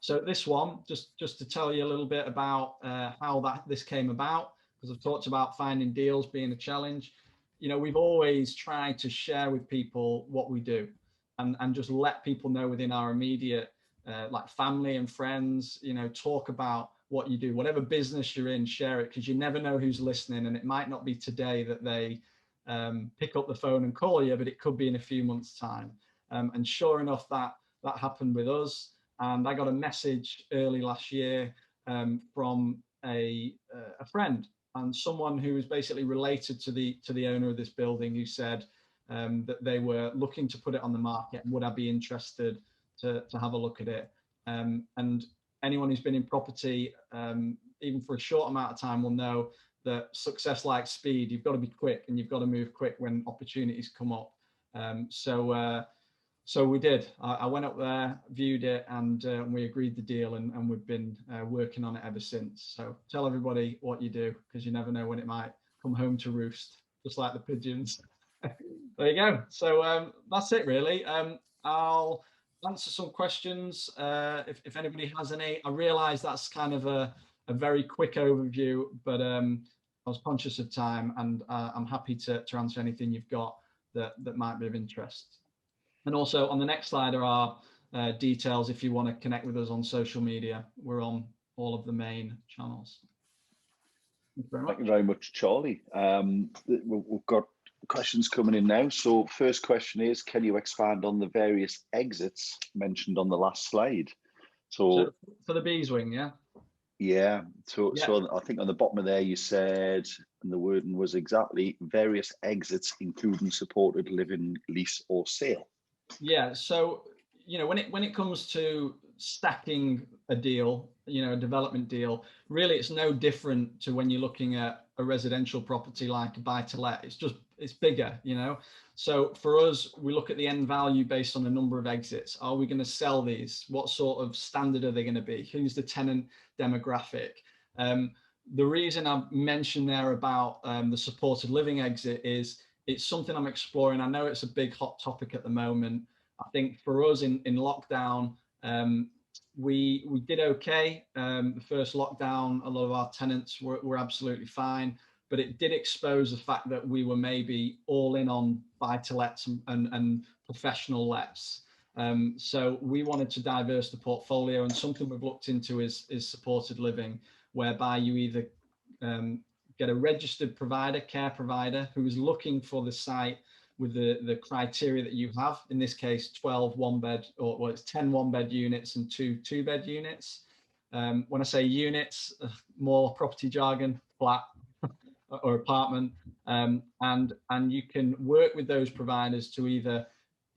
So this one, just to tell you a little bit about how this came about, because I've talked about finding deals being a challenge. You know, we've always tried to share with people what we do, and just let people know within our immediate, like family and friends, you know, talk about what you do, whatever business you're in, share it, because you never know who's listening, and it might not be today that they pick up the phone and call you, but it could be in a few months' time. And sure enough, that happened with us. And I got a message early last year from a friend, and someone who was basically related to the owner of this building, who said that they were looking to put it on the market, and would I be interested to have a look at it? And anyone who's been in property, even for a short amount of time, will know that success likes speed. You've got to be quick, and you've got to move quick when opportunities come up. So we did. I went up there, viewed it, and we agreed the deal, and we've been working on it ever since. So tell everybody what you do, because you never know when it might come home to roost, just like the pigeons. There you go. So that's it, really. I'll answer some questions if anybody has any. I realise that's kind of a very quick overview, but I was conscious of time, and I'm happy to answer anything you've got that might be of interest. And also on the next slide are our details if you want to connect with us on social media. We're on all of the main channels. Thank you very much, Charlie. We've got questions coming in now. So first question is, can you expand on the various exits mentioned on the last slide? So for the Beeswing, yeah? Yeah, so I think on the bottom of there you said, and the wording was exactly, various exits including supported living, lease or sale. Yeah, so when it comes to stacking a deal, a development deal, really it's no different to when you're looking at a residential property like a buy to let. It's bigger, So for us, we look at the end value based on the number of exits. Are we going to sell these? What sort of standard are they going to be? Who's the tenant demographic? The reason I mentioned there about the supported living exit is it's something I'm exploring. I know it's a big hot topic at the moment. I think for us in lockdown, we did okay. The first lockdown, a lot of our tenants were absolutely fine, but it did expose the fact that we were maybe all in on buy-to-lets and professional lets. So we wanted to diverse the portfolio, and something we've looked into is supported living, whereby you either get a registered provider, care provider, who is looking for the site with the criteria that you have. In this case, 12 one-bed, or it's 10 one-bed units and 2 two-bed units. When I say units, more property jargon, flat or apartment, and you can work with those providers to either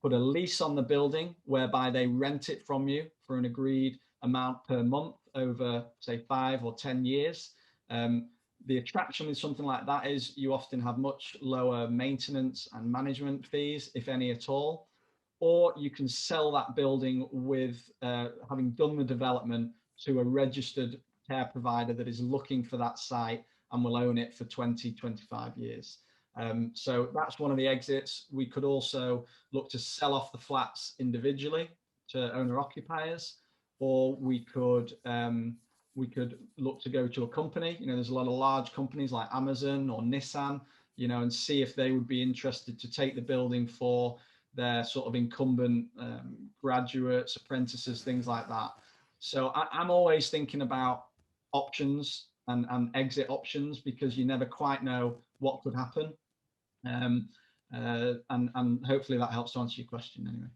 put a lease on the building whereby they rent it from you for an agreed amount per month over, say, 5 or 10 years. The attraction with something like that is you often have much lower maintenance and management fees, if any at all. Or you can sell that building with having done the development to a registered care provider that is looking for that site and will own it for 20, 25 years. So that's one of the exits. We could also look to sell off the flats individually to owner occupiers, or we could look to go to a company. There's a lot of large companies like Amazon or Nissan, and see if they would be interested to take the building for their sort of incumbent graduates, apprentices, things like that. So I'm always thinking about options and exit options, because you never quite know what could happen. And hopefully that helps to answer your question anyway.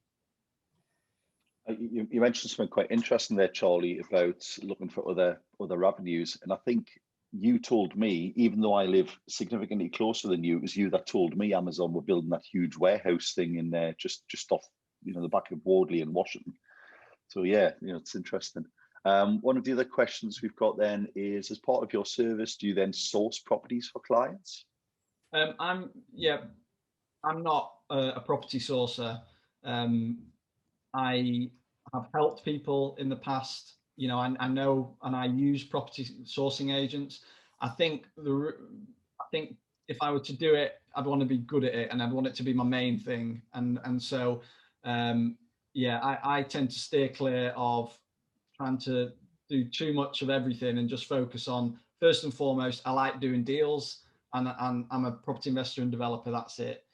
You mentioned something quite interesting there, Charlie, about looking for other avenues. And I think you told me, even though I live significantly closer than you, it was you that told me Amazon were building that huge warehouse thing in there, just off, the back of Wardley and Washington. So yeah, it's interesting. One of the other questions we've got then is, as part of your service, do you then source properties for clients? I'm not a property sourcer. I have helped people in the past. I know, and I use property sourcing agents. I think if I were to do it, I'd want to be good at it, and I'd want it to be my main thing. And so, I tend to steer clear of trying to do too much of everything and just focus on, first and foremost, I like doing deals, and I'm a property investor and developer. That's it.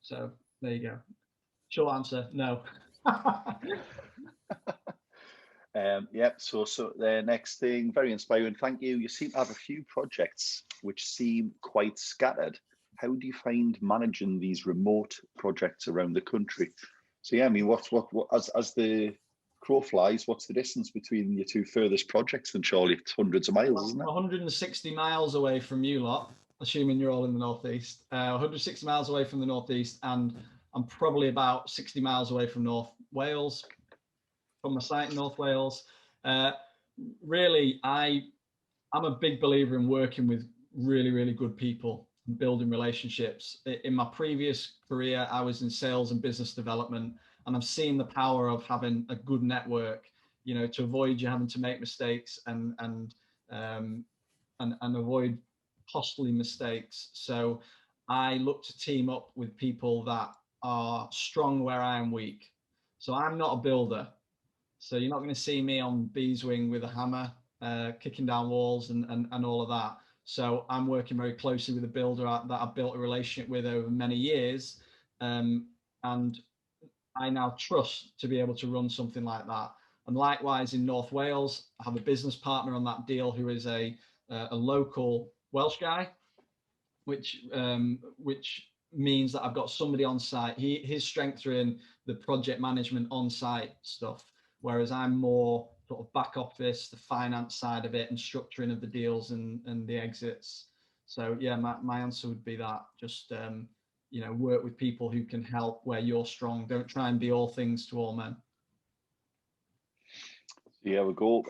So there you go. Short answer, no. So the next thing, very inspiring, thank you. You seem to have a few projects which seem quite scattered. How do you find managing these remote projects around the country? So yeah, I mean, what as the crow flies, what's the distance between your two furthest projects then, Charlie? It's hundreds of miles, isn't it? 160 miles away from you lot, assuming you're all in the northeast. 160 miles away from the northeast, and I'm probably about 60 miles away from North Wales, from my site in North Wales. Really, I'm a big believer in working with really, really good people and building relationships. In my previous career, I was in sales and business development, and I've seen the power of having a good network, to avoid you having to make mistakes and avoid costly mistakes. So I look to team up with people that are strong where I am weak. So I'm not a builder. So you're not going to see me on Beeswing with a hammer, kicking down walls and all of that. So I'm working very closely with a builder that I've built a relationship with over many years. And I now trust to be able to run something like that. And likewise in North Wales, I have a business partner on that deal who is a local Welsh guy, which means that I've got somebody on site. His strengths are in the project management on site stuff, whereas I'm more sort of back office, the finance side of it, and structuring of the deals and the exits. So yeah, my answer would be that. Just you know, work with people who can help where you're strong. Don't try and be all things to all men. Yeah, we go.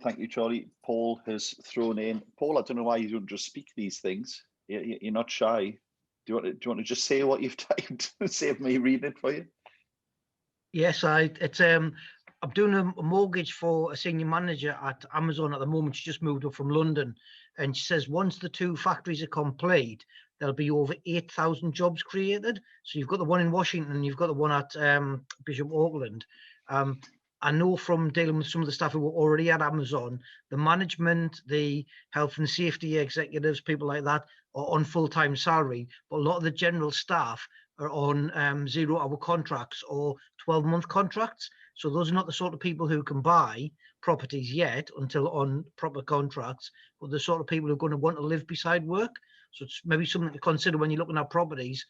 Thank you, Charlie. Paul has thrown in. Paul, I don't know why you don't just speak these things. You're not shy. Do you want to just say what you've typed and save me reading it for you? Yes, I'm doing a mortgage for a senior manager at Amazon at the moment. She just moved up from London, and she says once the 2 factories are complete, there'll be over 8,000 jobs created. So you've got the one in Washington, and you've got the one at Bishop Auckland. I know from dealing with some of the staff who were already at Amazon, the management, the health and safety executives, people like that, are on full-time salary, but a lot of the general staff are on 0-hour contracts or 12-month contracts. So those are not the sort of people who can buy properties yet until on proper contracts, but the sort of people who are going to want to live beside work. So it's maybe something to consider when you're looking at properties.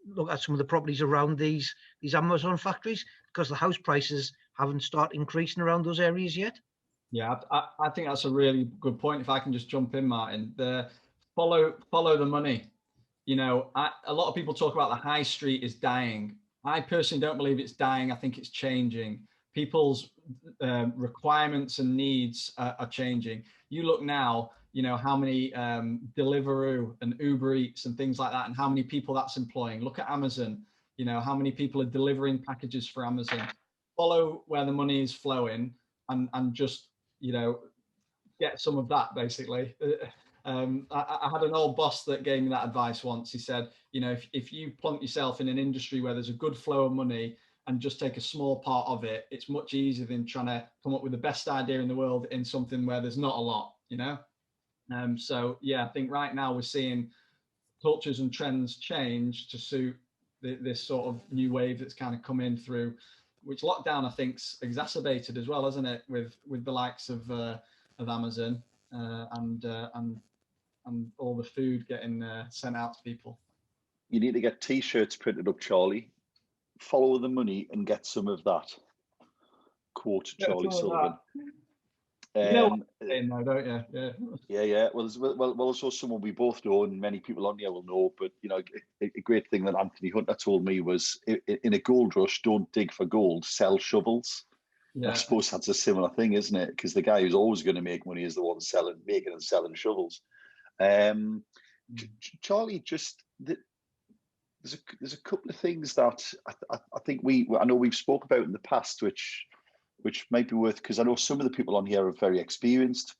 Look at some of the properties around these Amazon factories, because the house prices haven't started increasing around those areas yet. Yeah, I think that's a really good point. If I can just jump in, Martin, follow the money. You know, a lot of people talk about the high street is dying. I personally don't believe it's dying. I think it's changing. People's requirements and needs are changing. You look now, you know, how many Deliveroo and Uber Eats and things like that, and how many people that's employing. Look at Amazon, you know, how many people are delivering packages for Amazon. Follow where the money is flowing and just, you know, get some of that, basically. I had an old boss that gave me that advice once. He said, you know, if you plonk yourself in an industry where there's a good flow of money and just take a small part of it, it's much easier than trying to come up with the best idea in the world in something where there's not a lot, you know? So yeah, I think right now we're seeing cultures and trends change to suit this sort of new wave that's kind of come in through, which lockdown I think's exacerbated as well, isn't it? With the likes of Amazon and all the food getting sent out to people. You need to get T-shirts printed up, Charlie. Follow the money and get some of that. Quote Charlie Sullivan. You know what I'm saying though, don't you? Yeah. Yeah. Well, also someone we both know, and many people on here will know. But you know, a great thing that Anthony Hunter told me was, in a gold rush, don't dig for gold, sell shovels. Yeah. I suppose that's a similar thing, isn't it? Because the guy who's always going to make money is the one making and selling shovels. Charlie, just there's a couple of things that I think I know we've spoke about in the past, which might be worth, because I know some of the people on here are very experienced.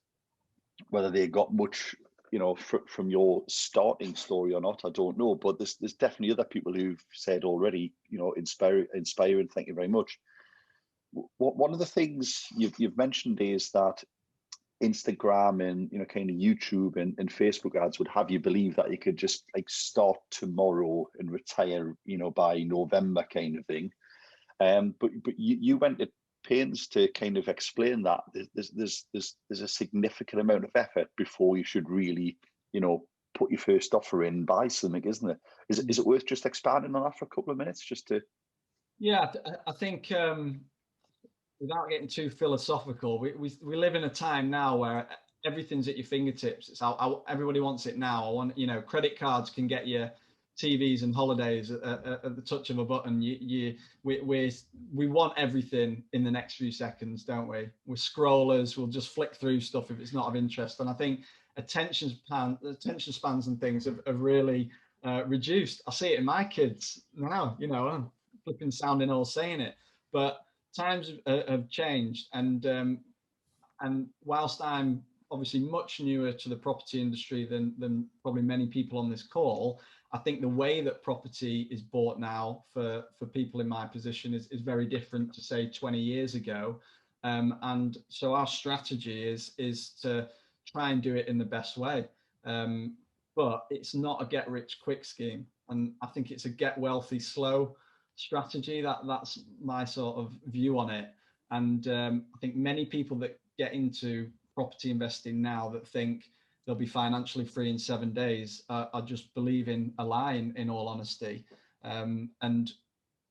Whether they got much, you know, from your starting story or not, I don't know. But there's definitely other people who've said already, you know, inspiring. Thank you very much. One of the things you've mentioned is that Instagram and, you know, kind of YouTube and Facebook ads would have you believe that you could just like start tomorrow and retire, you know, by November kind of thing. But you went to pains to kind of explain that there's a significant amount of effort before you should really, you know, put your first offer in, buy something, isn't it? Is it worth just expanding on that for a couple of minutes just to? Yeah, I think without getting too philosophical, we live in a time now where everything's at your fingertips. It's how everybody wants it now. I want, you know, credit cards can get you TVs and holidays at the touch of a button. We want everything in the next few seconds, don't we? We're scrollers. We'll just flick through stuff if it's not of interest. And I think attention spans and things have really reduced. I see it in my kids now. You know, I'm flipping sounding all saying it, but times have changed, and whilst I'm obviously much newer to the property industry than probably many people on this call, I think the way that property is bought now for people in my position is very different to say 20 years ago, and so our strategy is to try and do it in the best way. But it's not a get rich quick scheme. And I think it's a get wealthy slow strategy. That's my sort of view on it. And I think many people that get into property investing now that think they'll be financially free in 7 days are just believing a lie, in all honesty. And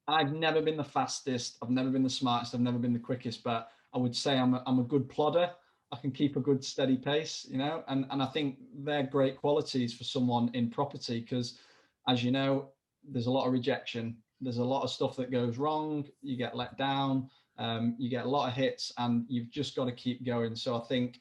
I've never been the fastest, I've never been the smartest, I've never been the quickest, but I would say I'm a good plodder. I can keep a good steady pace, you know, and I think they're great qualities for someone in property, because as you know, there's a lot of rejection. There's a lot of stuff that goes wrong. You get let down, you get a lot of hits, and you've just got to keep going. So I think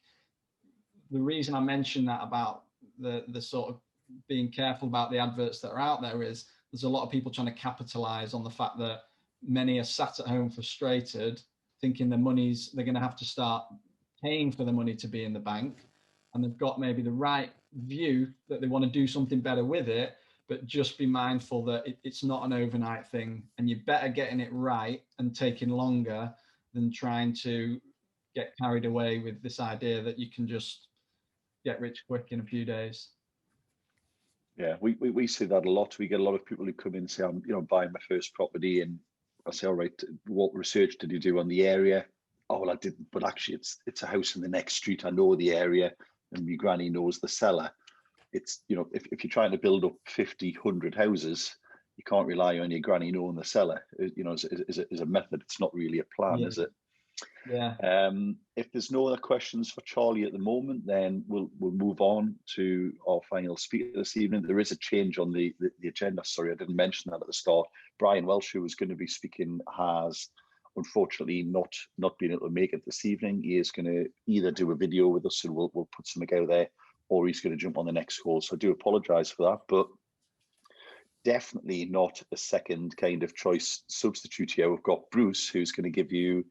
the reason I mentioned that about the sort of being careful about the adverts that are out there is there's a lot of people trying to capitalize on the fact that many are sat at home frustrated, thinking they're going to have to start paying for the money to be in the bank, and they've got maybe the right view that they want to do something better with it, but just be mindful that it's not an overnight thing, and you're better getting it right and taking longer than trying to get carried away with this idea that you can just get rich quick in a few days. Yeah, we see that a lot. We get a lot of people who come in and say, I'm buying my first property, and I say, all right, what research did you do on the area? Oh, well, I didn't, but actually it's a house in the next street. I know the area, and my granny knows the seller. It's, if you're trying to build up 50, 100 houses, you can't rely on your granny knowing the seller, as a method. It's not really a plan, is it? Yeah. If there's no other questions for Charlie at the moment, then we'll move on to our final speaker this evening. There is a change on the agenda. Sorry, I didn't mention that at the start. Brian Welsh, who was going to be speaking, has unfortunately not been able to make it this evening. He is going to either do a video with us, and we'll put something out there, or he's going to jump on the next call. So I do apologise for that, but definitely not a second kind of choice substitute here. We've got Bruce, who's going to give you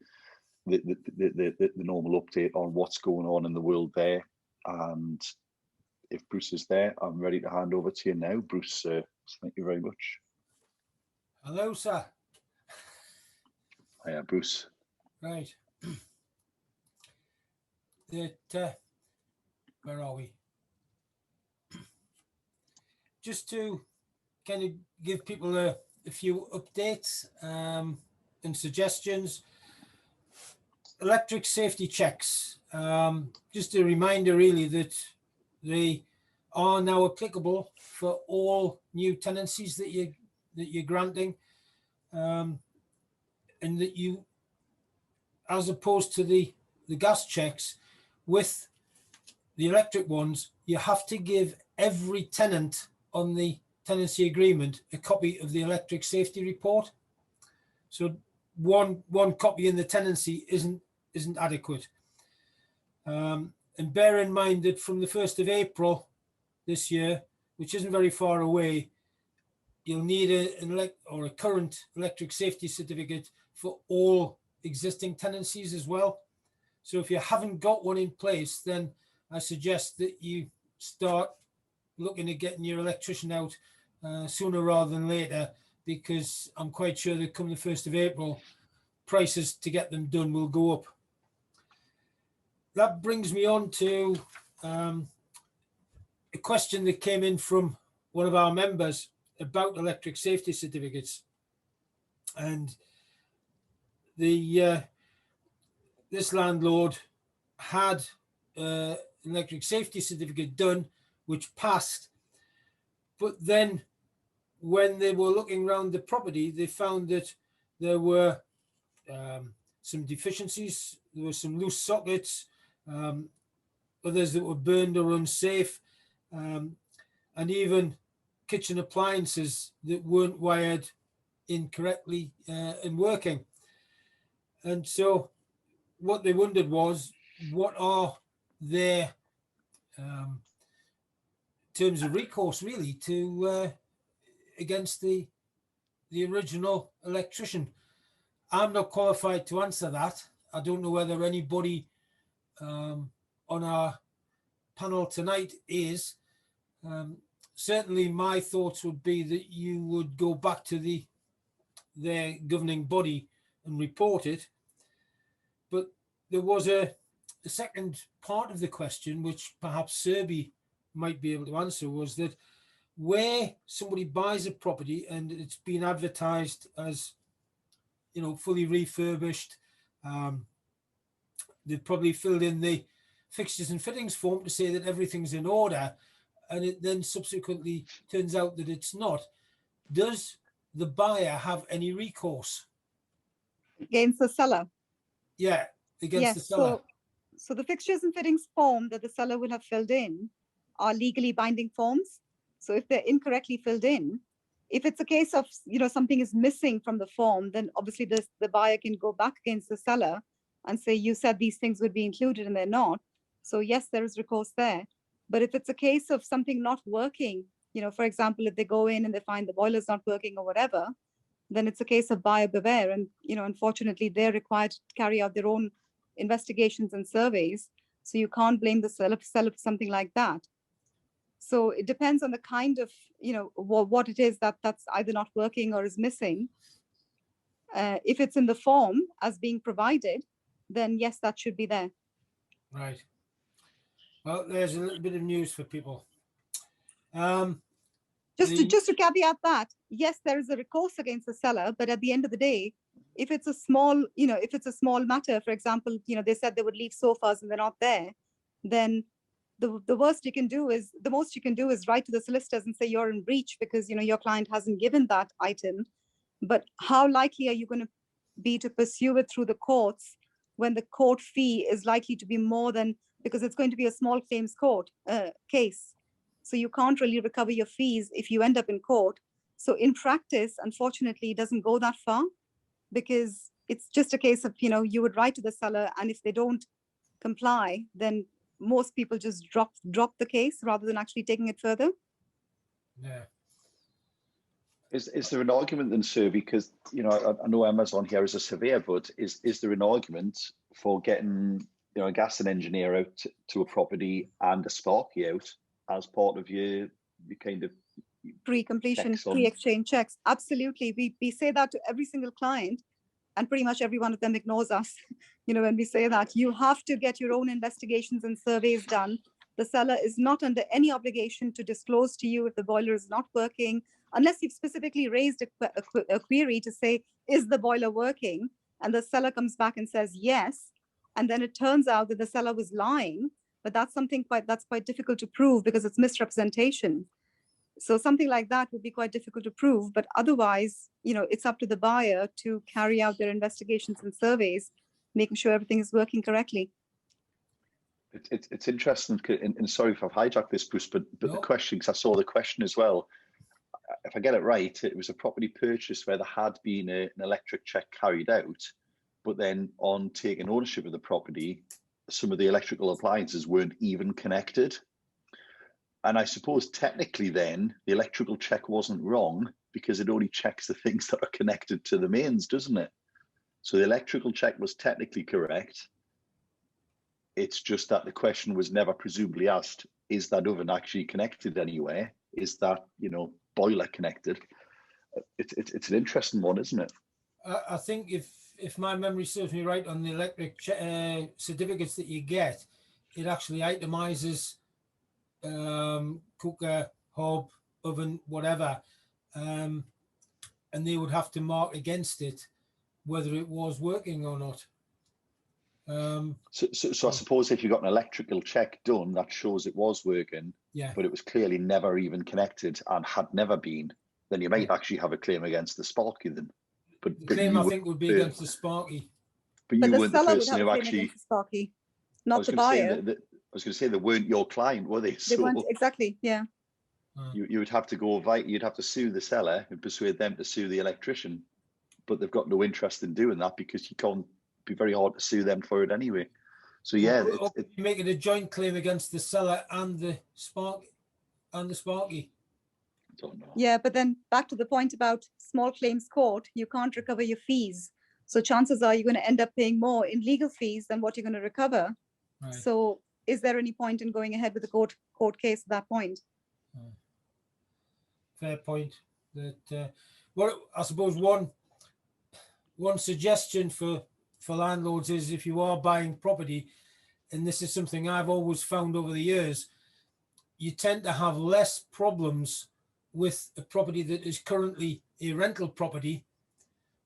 the normal update on what's going on in the world there. And if Bruce is there, I'm ready to hand over to you now. Bruce, thank you very much. Hello, sir. Hiya, Bruce. Right. Where are we? Just to kind of give people a few updates and suggestions. Electric safety checks. Just a reminder, really, that they are now applicable for all new tenancies that you're granting, and that you, as opposed to the gas checks, with the electric ones, you have to give every tenant on the tenancy agreement a copy of the electric safety report. So one copy in the tenancy isn't adequate. And bear in mind that from the 1st of April this year, which isn't very far away, you'll need a current electric safety certificate for all existing tenancies as well. So if you haven't got one in place, then I suggest that you start looking at getting your electrician out sooner rather than later, because I'm quite sure that come the 1st of April, prices to get them done will go up. That brings me on to a question that came in from one of our members about electric safety certificates. And this landlord had an electric safety certificate done, which passed. But then when they were looking around the property, they found that there were some deficiencies. There were some loose sockets, others that were burned or unsafe, and even kitchen appliances that weren't wired incorrectly and working. And so what they wondered was, what are their terms of recourse, really, to against the original electrician? I'm not qualified to answer that. I don't know whether anybody on our panel tonight is. Certainly my thoughts would be that you would go back to their governing body and report it. But there was a the second part of the question, which perhaps Serby might be able to answer, was that where somebody buys a property and it's been advertised as, you know, fully refurbished, they've probably filled in the fixtures and fittings form to say that everything's in order, and it then subsequently turns out that it's not. Does the buyer have any recourse Against the seller? Yeah, against the seller. So the fixtures and fittings form that the seller will have filled in are legally binding forms. So if they're incorrectly filled in, if it's a case of, you know, something is missing from the form, then obviously the buyer can go back against the seller and say, you said these things would be included and they're not. So yes, there is recourse there. But if it's a case of something not working, you know, for example, if they go in and they find the boiler's not working or whatever, then it's a case of buyer beware. And, you know, unfortunately, they're required to carry out their own investigations and surveys. So you can't blame the seller for something like that. So it depends on the kind of, you know, what it is that's either not working or is missing. If it's in the form as being provided, then yes, that should be there. Right. Well, there's a little bit of news for people. Just to caveat that, yes, there is a recourse against the seller, but at the end of the day, if it's a small, you know, if it's a small matter, for example, you know, they said they would leave sofas and they're not there, then the most you can do is write to the solicitors and say you're in breach because, you know, your client hasn't given that item. But how likely are you going to be to pursue it through the courts when the court fee is likely to be more than, because it's going to be a small claims court case. So you can't really recover your fees if you end up in court. So in practice, unfortunately, it doesn't go that far because it's just a case of, you know, you would write to the seller, and if they don't comply, then most people just drop the case rather than actually taking it further. Yeah. Is there an argument then, sir? Because, you know, I know Emma's on here as a surveyor, but is there an argument for getting, you know, a gas and engineer out to a property and a sparky out as part of your kind of pre-completion, pre-exchange checks? Absolutely. We say that to every single client, and pretty much every one of them ignores us. You know, when we say that, you have to get your own investigations and surveys done. The seller is not under any obligation to disclose to you if the boiler is not working, unless you've specifically raised a query to say, is the boiler working? And the seller comes back and says yes. And then it turns out that the seller was lying, but that's quite difficult to prove because it's misrepresentation. So something like that would be quite difficult to prove, but otherwise, you know, it's up to the buyer to carry out their investigations and surveys, making sure everything is working correctly. It's interesting, and sorry if I've hijacked this, Bruce, but No. the question, because I saw the question as well. If I get it right, it was a property purchase where there had been an electric check carried out, but then on taking ownership of the property, some of the electrical appliances weren't even connected. And I suppose technically then the electrical check wasn't wrong because it only checks the things that are connected to the mains, doesn't it? So the electrical check was technically correct. It's just that the question was never presumably asked, is that oven actually connected anywhere? Is that, you know, boiler connected? It's an interesting one, isn't it? I think if my memory serves me right, on the electric certificates that you get, it actually itemizes cooker, hob, oven, whatever, and they would have to mark against it whether it was working or not. So I suppose if you got an electrical check done that shows it was working, yeah, but it was clearly never even connected and had never been, then you might actually have a claim against the Sparky then. But the claim I think would be against the Sparky. But you weren't the person who actually. The Sparky, not the buyer. I was going to say they weren't your client, were they? They weren't, exactly. Yeah. You would have to you'd have to sue the seller and persuade them to sue the electrician, but they've got no interest in doing that because you can't. Be very hard to sue them for it anyway. So yeah, you're making a joint claim against the seller and the Sparky. I don't know. Yeah, but then back to the point about small claims court, you can't recover your fees. So chances are you're going to end up paying more in legal fees than what you're going to recover. Right. So is there any point in going ahead with the court case at that point? Fair point. That well, I suppose one suggestion for landlords is, if you are buying property, and this is something I've always found over the years, you tend to have less problems with a property that is currently a rental property,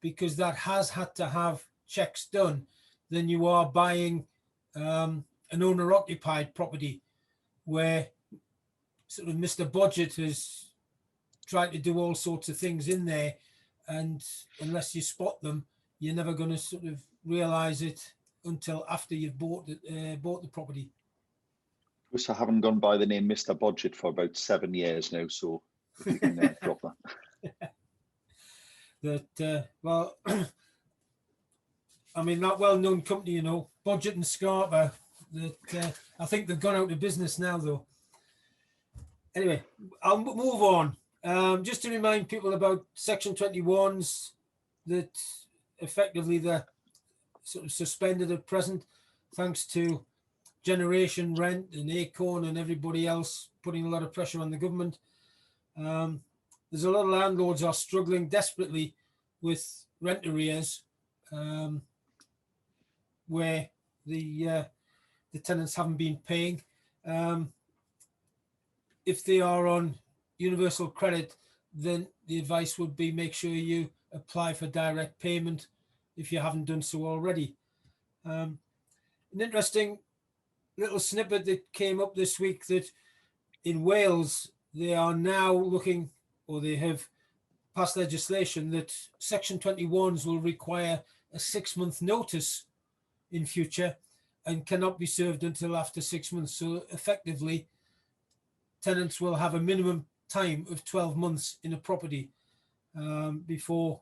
because that has had to have checks done, than you are buying an owner-occupied property where sort of Mr. Budget has tried to do all sorts of things in there, and unless you spot them, you're never going to sort of realize it until after you've bought the property. I haven't gone by the name Mr. Budget for about 7 years now, so if you can drop that. That well, I mean, that well-known company, you know, Budget and Scarpa, that I think they've gone out of business now, though. Anyway, I'll move on. Just to remind people about Section 21s, that effectively they're sort of suspended at present, thanks to Generation Rent and Acorn and everybody else putting a lot of pressure on the government. There's a lot of landlords are struggling desperately with rent arrears, where the tenants haven't been paying. If they are on universal credit, then the advice would be make sure you apply for direct payment if you haven't done so already. An interesting little snippet that came up this week, that in Wales, they are now looking, or they have passed legislation that Section 21s will require a 6-month notice in future and cannot be served until after 6 months. So effectively, tenants will have a minimum time of 12 months in a property before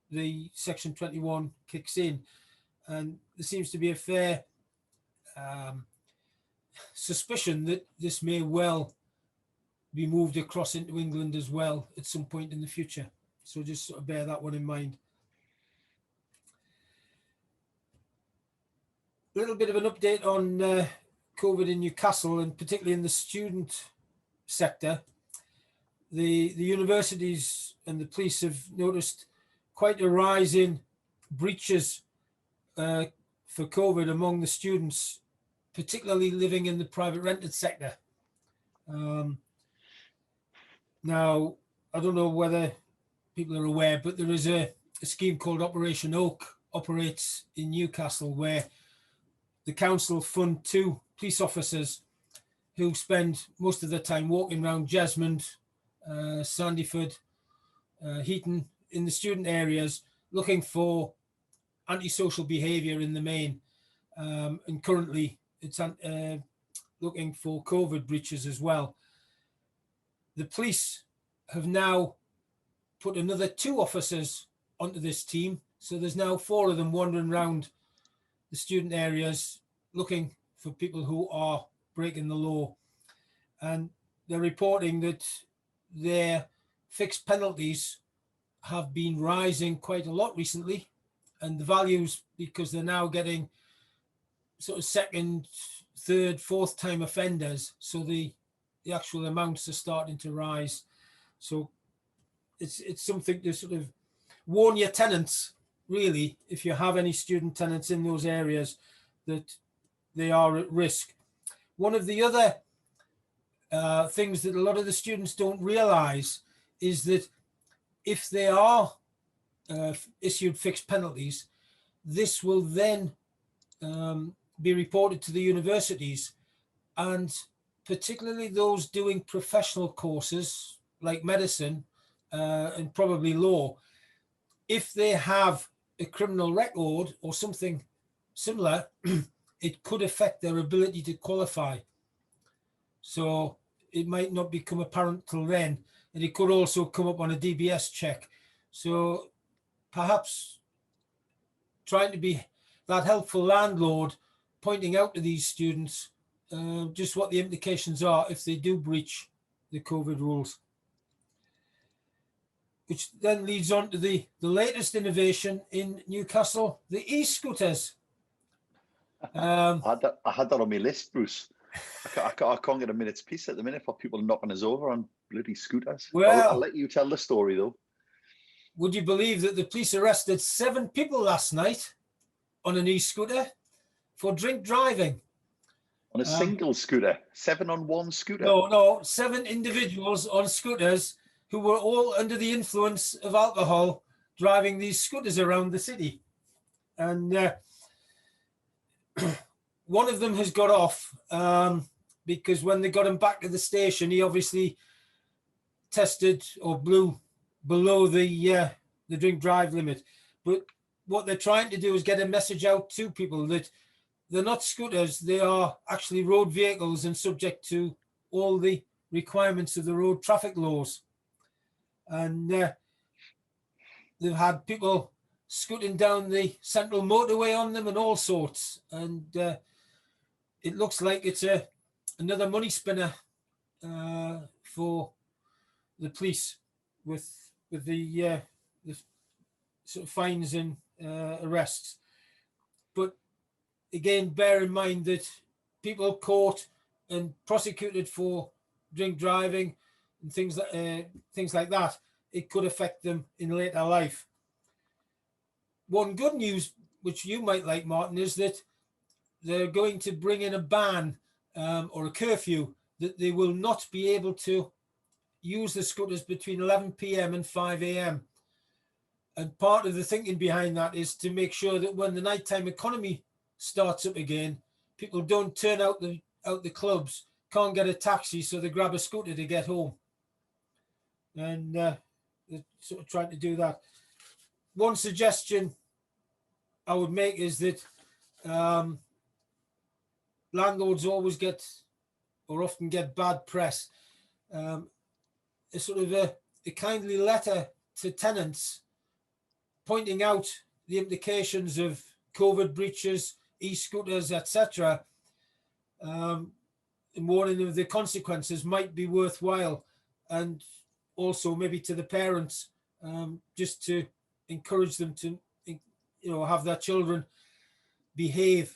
the Section 21 kicks in. And there seems to be a fair suspicion that this may well be moved across into England as well at some point in the future. So just sort of bear that one in mind. A little bit of an update on COVID in Newcastle, and particularly in the student sector. The universities and the police have noticed quite a rise in breaches for COVID among the students, particularly living in the private rented sector. Now, I don't know whether people are aware, but there is a scheme called Operation Oak operates in Newcastle, where the council fund 2 police officers who spend most of their time walking around Jesmond, Sandyford, Heaton, in the student areas, looking for antisocial behaviour in the main. And currently it's looking for COVID breaches as well. The police have now put another 2 officers onto this team. So there's now 4 of them wandering around the student areas looking for people who are breaking the law. And they're reporting that their fixed penalties have been rising quite a lot recently, and the values, because they're now getting sort of 2nd, 3rd, 4th time offenders, so the actual amounts are starting to rise. So it's something to sort of warn your tenants, really, if you have any student tenants in those areas, that they are at risk. One of the other things that a lot of the students don't realize is that if they are issued fixed penalties, this will then be reported to the universities, and particularly those doing professional courses like medicine and probably law. If they have a criminal record or something similar, it could affect their ability to qualify. So it might not become apparent till then, and it could also come up on a DBS check. So perhaps trying to be that helpful landlord, pointing out to these students just what the implications are if they do breach the COVID rules. Which then leads on to the latest innovation in Newcastle, the e-scooters. I had that on my list, Bruce. I can't get a minute's peace at the minute for people knocking us over on bloody scooters. Well, I'll let you tell the story, though. Would you believe that the police arrested 7 people last night on an e-scooter? for drink driving. On a single scooter, 7 on 1 scooter. No, 7 individuals on scooters who were all under the influence of alcohol driving these scooters around the city. And one of them has got off because when they got him back to the station, he obviously tested or blew below the drink drive limit. But what they're trying to do is get a message out to people that they're not scooters, they are actually road vehicles and subject to all the requirements of the road traffic laws. And they've had people scooting down the central motorway on them and all sorts. And it looks like it's another money spinner for the police with the sort of fines and arrests. But again, bear in mind that people caught and prosecuted for drink driving and things like that, it could affect them in later life. One good news, which you might like, Martin, is that they're going to bring in a ban or a curfew that they will not be able to use the scooters between 11 p.m. and 5 a.m. And part of the thinking behind that is to make sure that when the nighttime economy starts up again, people don't turn out the clubs, can't get a taxi, so they grab a scooter to get home. And they're sort of trying to do that. One suggestion I would make is that landlords always get, or often get, bad press. A sort of a kindly letter to tenants pointing out the implications of COVID breaches, e-scooters, etc., and warning of the consequences might be worthwhile, and also maybe to the parents, just to encourage them to, have their children behave,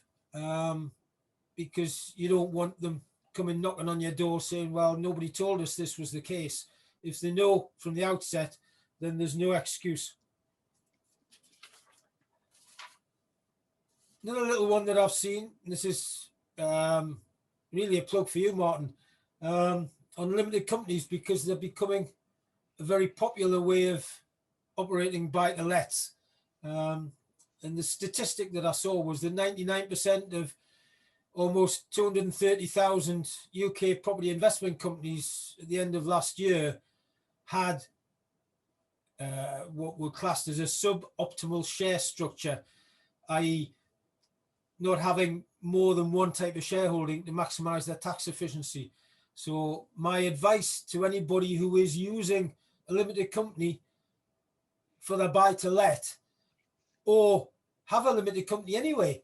because you don't want them coming knocking on your door saying, well, nobody told us this was the case. If they know from the outset, then there's no excuse. Another little one that I've seen, this is really a plug for you, Martin, on limited companies, because they're becoming a very popular way of operating buy-to-lets. And the statistic that I saw was that 99% of almost 230,000 UK property investment companies at the end of last year had what were classed as a suboptimal share structure, i.e. not having more than one type of shareholding to maximize their tax efficiency. So my advice to anybody who is using a limited company for their buy-to-let, or have a limited company anyway,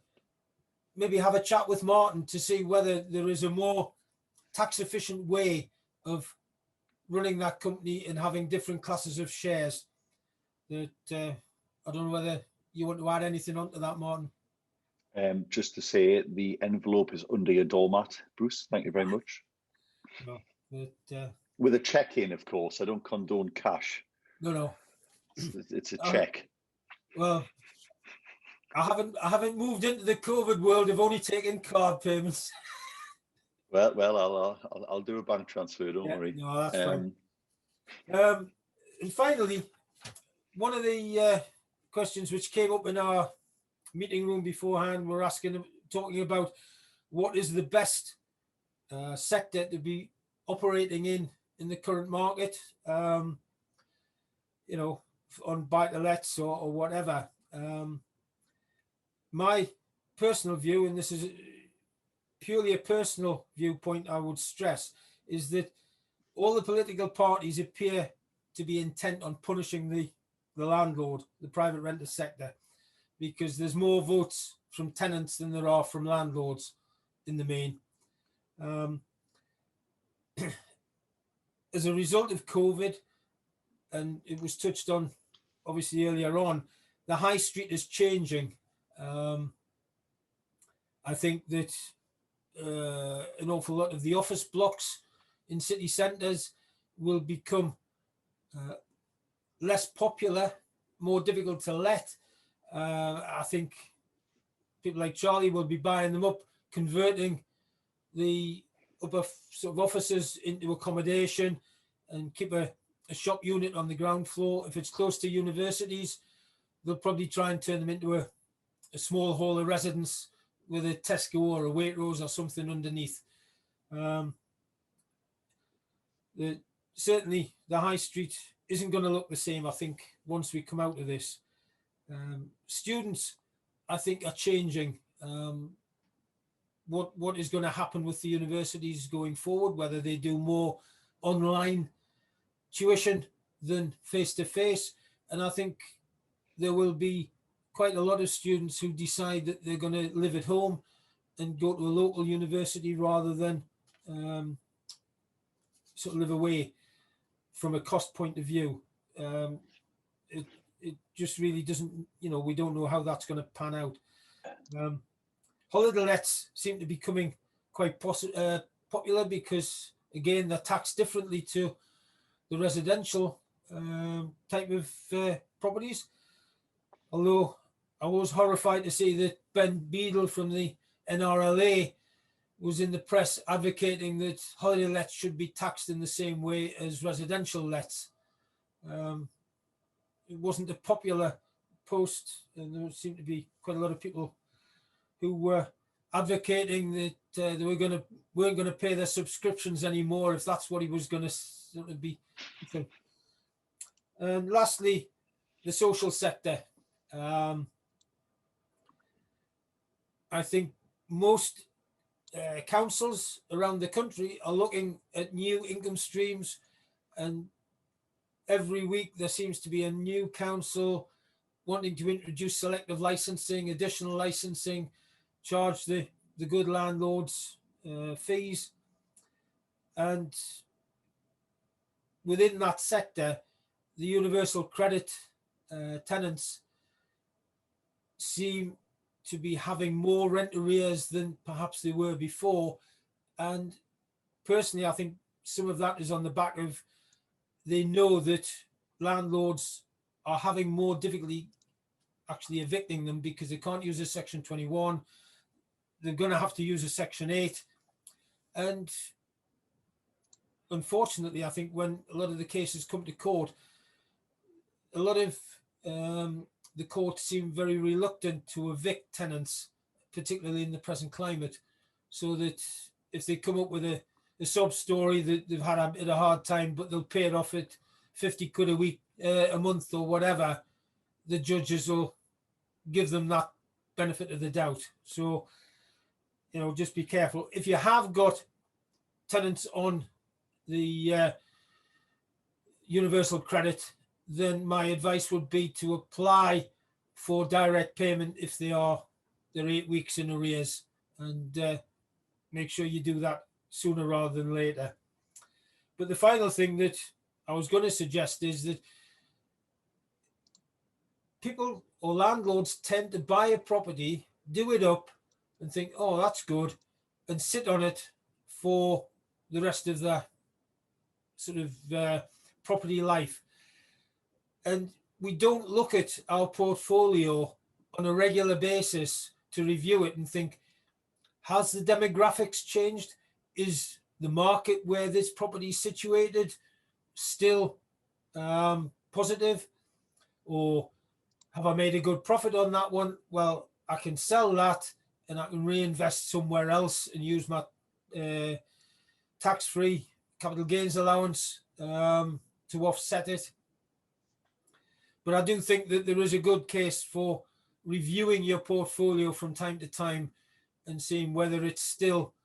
maybe have a chat with Martin to see whether there is a more tax efficient way of running that company and having different classes of shares. That I don't know whether you want to add anything onto that, Martin. Just to say, the envelope is under your doormat, Bruce. Thank you very much. No, but, with a check in, of course. I don't condone cash. No. It's a check. Well, I haven't moved into the COVID world. I've only taken card payments. Well, I'll do a bank transfer. Don't worry. No, that's fine. And finally, one of the questions which came up in our meeting room beforehand, we're talking about what is the best sector to be operating in the current market, on buy-to-lets or whatever. My personal view, and this is purely a personal viewpoint I would stress, is that all the political parties appear to be intent on punishing the landlord, the private renter sector, because there's more votes from tenants than there are from landlords in the main. As a result of COVID, and it was touched on obviously earlier on, the high street is changing. I think that an awful lot of the office blocks in city centres will become less popular, more difficult to let. I think people like Charlie will be buying them up, converting the upper sort of offices into accommodation, and keep a shop unit on the ground floor. If it's close to universities, they'll probably try and turn them into a small hall of residence with a Tesco or a Waitrose or something underneath. Certainly the high street isn't going to look the same, I think, once we come out of this. Students, I think, are changing. What is going to happen with the universities going forward, whether they do more online tuition than face-to-face. And I think there will be quite a lot of students who decide that they're going to live at home and go to a local university rather than sort of live away from a cost point of view. It just really doesn't, we don't know how that's going to pan out. Holiday lets seem to be becoming quite popular because, again, they're taxed differently to the residential type of properties. Although I was horrified to see that Ben Beadle from the NRLA was in the press advocating that holiday lets should be taxed in the same way as residential lets. It wasn't a popular post, and there seemed to be quite a lot of people who were advocating that they weren't going to pay their subscriptions anymore if that's what he was going to sort of be. And lastly, the social sector. I think most councils around the country are looking at new income streams, and every week there seems to be a new council wanting to introduce selective licensing, additional licensing, charge the good landlords fees. And within that sector, the universal credit tenants seem to be having more rent arrears than perhaps they were before. And personally, I think some of that is on the back of they know that landlords are having more difficulty actually evicting them because they can't use a Section 21. They're going to have to use a Section 8. And unfortunately, I think when a lot of the cases come to court, a lot of the courts seem very reluctant to evict tenants, particularly in the present climate, so that if they come up with a sub story that they've had a hard time, but they'll pay it off at 50 quid a week, a month or whatever, the judges will give them that benefit of the doubt. So, just be careful. If you have got tenants on the universal credit, then my advice would be to apply for direct payment if they're 8 weeks in arrears, and make sure you do that sooner rather than later. But the final thing that I was going to suggest is that people or landlords tend to buy a property, do it up and think, oh, that's good, and sit on it for the rest of the sort of property life. And we don't look at our portfolio on a regular basis to review it and think, has the demographics changed? Is the market where this property is situated still positive? Or have I made a good profit on that one? Well, I can sell that and I can reinvest somewhere else and use my tax-free capital gains allowance to offset it. But I do think that there is a good case for reviewing your portfolio from time to time and seeing whether it's still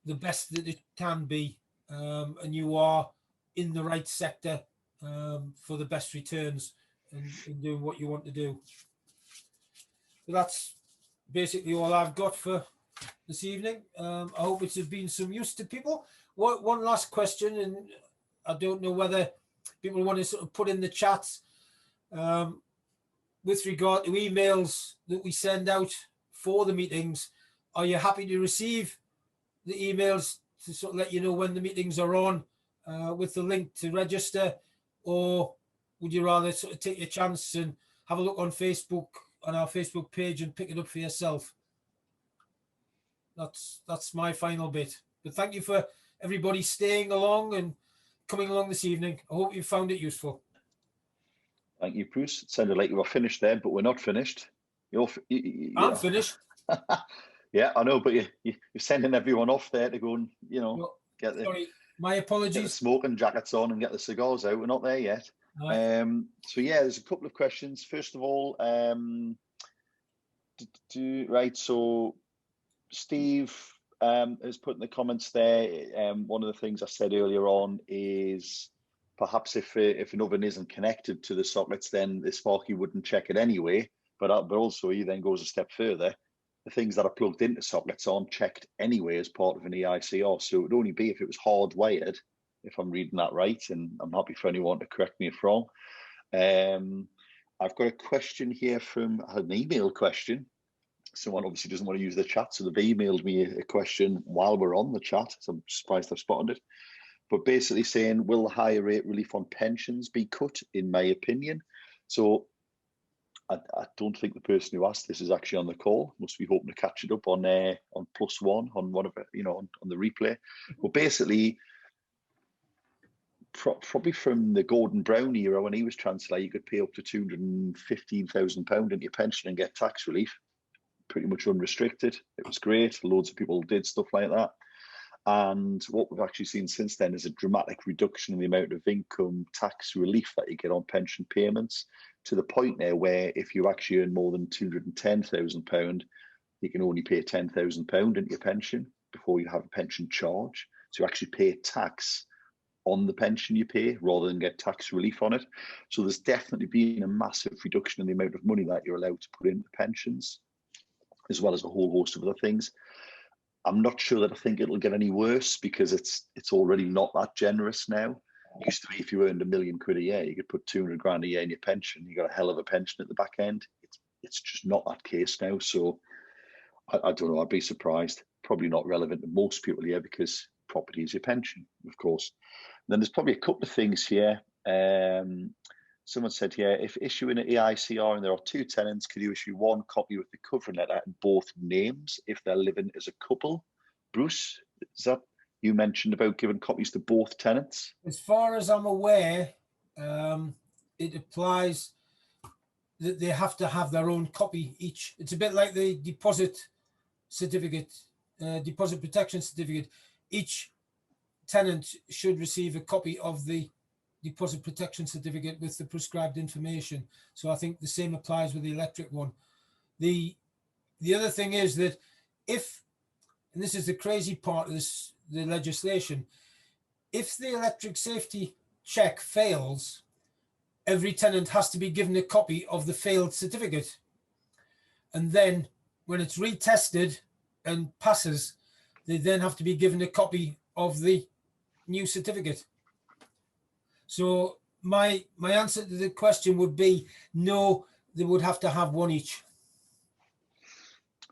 the best that it can be, and you are in the right sector for the best returns and doing what you want to do. So that's basically all I've got for this evening. I hope it's been some use to people. One last question, and I don't know whether people want to sort of put in the chats with regard to emails that we send out for the meetings. Are you happy to receive the emails to sort of let you know when the meetings are on with the link to register, or would you rather sort of take your chance and have a look on Facebook, on our Facebook page, and pick it up for yourself? That's my final bit. But thank you for everybody staying along and coming along this evening. I hope you found it useful. Thank you, Bruce. It sounded like you were finished there, but we're not finished. I'm finished. Yeah, I know, but you're sending everyone off there to go and, get the, Sorry, my get the apologies. smoking jackets on and get the cigars out. We're not there yet. Right. So yeah, there's a couple of questions. First of all, right, so Steve has put in the comments there, one of the things I said earlier on is perhaps if an oven isn't connected to the sockets, then the Sparky wouldn't check it anyway. But also he then goes a step further. The things that are plugged into sockets aren't checked anyway as part of an EICR. So it would only be if it was hardwired, if I'm reading that right. And I'm happy for anyone to correct me if wrong. I've got a question here from an email question. Someone obviously doesn't want to use the chat, so they've emailed me a question while we're on the chat. So I'm surprised I've spotted it. But basically saying, will the higher rate relief on pensions be cut, in my opinion? So I don't think the person who asked this is actually on the call. Must be hoping to catch it up on +1 on one of it, on the replay. Well, basically, probably from the Gordon Brown era when he was Chancellor, you could pay up to £215,000 into your pension and get tax relief, pretty much unrestricted. It was great. Loads of people did stuff like that. And what we've actually seen since then is a dramatic reduction in the amount of income tax relief that you get on pension payments, to the point now where if you actually earn more than £210,000, you can only pay £10,000 into your pension before you have a pension charge. So you actually pay tax on the pension you pay rather than get tax relief on it. So there's definitely been a massive reduction in the amount of money that you're allowed to put into pensions, as well as a whole host of other things. I'm not sure that I think it'll get any worse, because it's already not that generous now. It used to be if you earned £1 million a year, you could put 200 grand a year in your pension. You got a hell of a pension at the back end. It's just not that case now. So I don't know. I'd be surprised. Probably not relevant to most people here, because property is your pension, of course. And then there's probably a couple of things here. Someone said here, if issuing an EICR and there are two tenants, could you issue one copy with the covering letter and both names if they're living as a couple? Bruce, is that you mentioned about giving copies to both tenants? As far as I'm aware, it applies that they have to have their own copy each. It's a bit like the deposit certificate, deposit protection certificate. Each tenant should receive a copy of the deposit protection certificate with the prescribed information. So I think the same applies with the electric one. The other thing is that if, and this is the crazy part of the legislation, if the electric safety check fails, every tenant has to be given a copy of the failed certificate. And then when it's retested and passes, they then have to be given a copy of the new certificate. So my answer to the question would be no, they would have to have one each.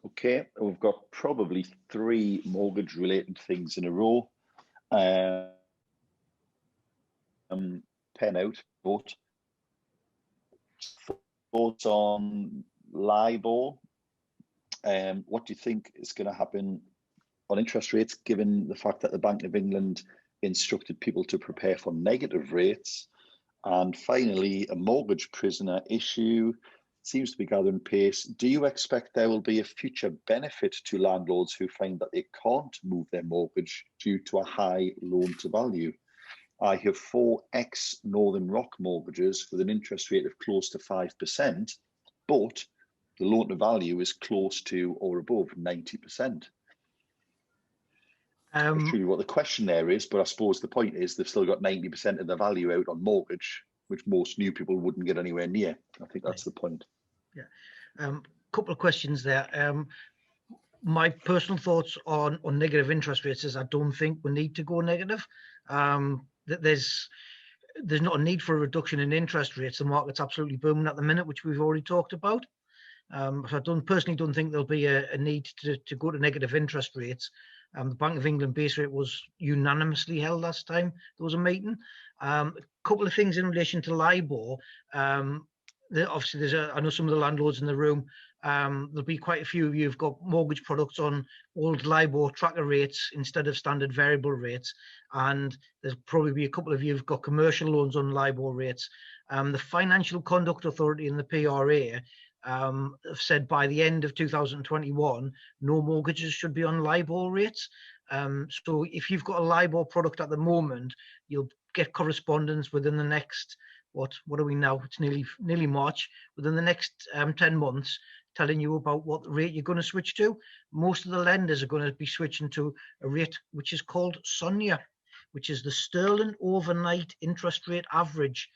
Okay, we've got probably 3 mortgage related things in a row. Pen out, vote. Thoughts on LIBOR. What do you think is going to happen on interest rates, given the fact that the Bank of England instructed people to prepare for negative rates? And finally, a mortgage prisoner issue seems to be gathering pace. Do you expect there will be a future benefit to landlords who find that they can't move their mortgage due to a high loan to value? I have 4 ex-Northern Rock mortgages with an interest rate of close to 5%, but the loan to value is close to or above 90%. That's really what the question there is, but I suppose the point is they've still got 90% of the value out on mortgage, which most new people wouldn't get anywhere near. I think that's the point. Yeah. Couple of questions there. My personal thoughts on negative interest rates is I don't think we need to go negative. There's not a need for a reduction in interest rates. The market's absolutely booming at the minute, which we've already talked about. So I personally don't think there'll be a need to go to negative interest rates. The Bank of England base rate was unanimously held last time there was a meeting. A couple of things in relation to LIBOR. Obviously, I know some of the landlords in the room there'll be quite a few of you who've got mortgage products on old LIBOR tracker rates instead of standard variable rates. And there's probably be a couple of you who've got commercial loans on LIBOR rates. The Financial Conduct Authority and the PRA have said by the end of 2021, no mortgages should be on LIBOR rates. So if you've got a LIBOR product at the moment, you'll get correspondence within the next, what are we now? It's nearly March. Within the next 10 months, telling you about what rate you're going to switch to. Most of the lenders are going to be switching to a rate which is called SONIA, which is the Sterling Overnight Interest Rate Average.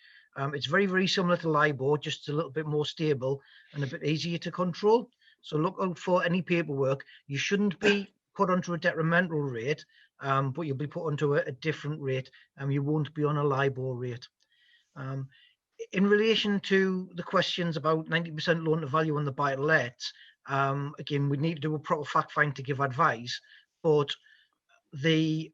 It's very, very similar to LIBOR, just a little bit more stable and a bit easier to control. So look out for any paperwork. You shouldn't be put onto a detrimental rate, but you'll be put onto a different rate, and you won't be on a LIBOR rate. In relation to the questions about 90% loan to value on the buy-to-lets, again, we need to do a proper fact find to give advice, but the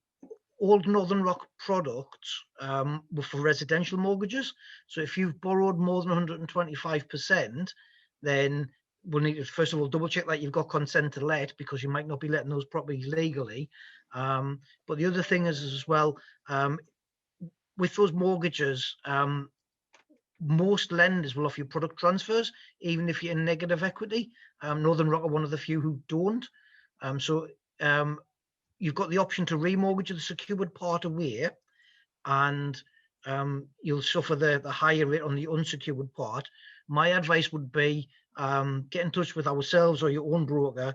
old Northern Rock products were for residential mortgages. So if you've borrowed more than 125%, then we'll need to, first of all, double check that you've got consent to let, because you might not be letting those properties legally. But the other thing is as well, with those mortgages, most lenders will offer you product transfers, even if you're in negative equity. Northern Rock are one of the few who don't. So you've got the option to remortgage the secured part away, and you'll suffer the higher rate on the unsecured part. My advice would be get in touch with ourselves or your own broker,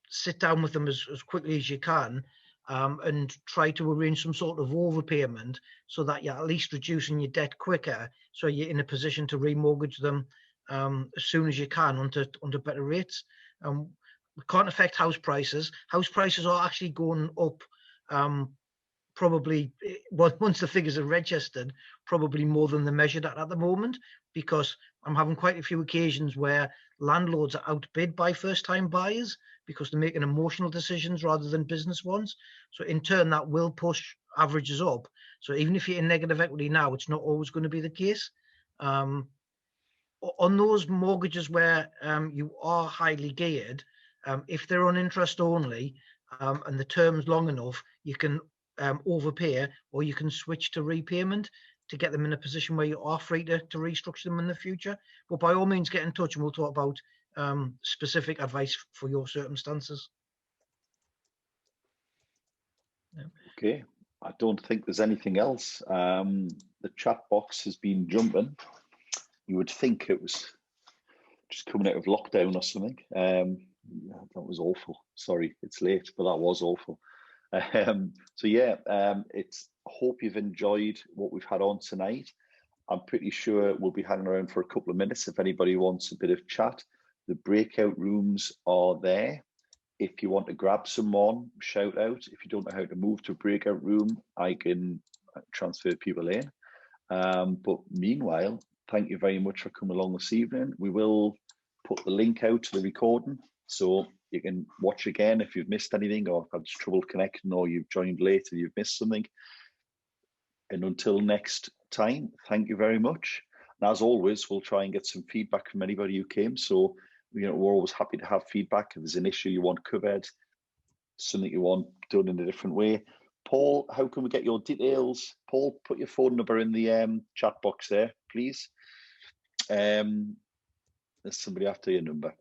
sit down with them as quickly as you can, and try to arrange some sort of overpayment so that you're at least reducing your debt quicker, so you're in a position to remortgage them as soon as you can onto better rates. We can't affect house prices. House prices are actually going up, probably once the figures are registered, probably more than they're measured at the moment, because I'm having quite a few occasions where landlords are outbid by first-time buyers because they're making emotional decisions rather than business ones. So in turn, that will push averages up. So even if you're in negative equity now, it's not always going to be the case. On those mortgages where you are highly geared, if they're on interest only and the term's long enough, you can overpay, or you can switch to repayment to get them in a position where you are free to restructure them in the future. But by all means, get in touch and we'll talk about specific advice for your circumstances. Yeah. Okay, I don't think there's anything else. The chat box has been jumping. You would think it was just coming out of lockdown or something. That was awful. Sorry, it's late, but that was awful. So yeah, hope you've enjoyed what we've had on tonight. I'm pretty sure we'll be hanging around for a couple of minutes if anybody wants a bit of chat. The breakout rooms are there. If you want to grab someone, shout out. If you don't know how to move to a breakout room, I can transfer people in. But meanwhile, thank you very much for coming along this evening. We will put the link out to the recording, so you can watch again if you've missed anything, or had trouble connecting, or you've joined late and you've missed something. And until next time, thank you very much. And as always, we'll try and get some feedback from anybody who came. So, we're always happy to have feedback. If there's an issue you want covered, something you want done in a different way. Paul, how can we get your details? Paul, put your phone number in the chat box there, please. There's somebody after your number.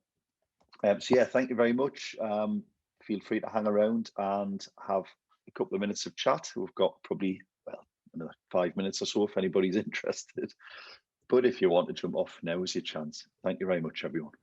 So yeah, thank you very much. Feel free to hang around and have a couple of minutes of chat. We've got probably, well, another 5 minutes or so if anybody's interested. But if you want to jump off, now is your chance. Thank you very much, everyone.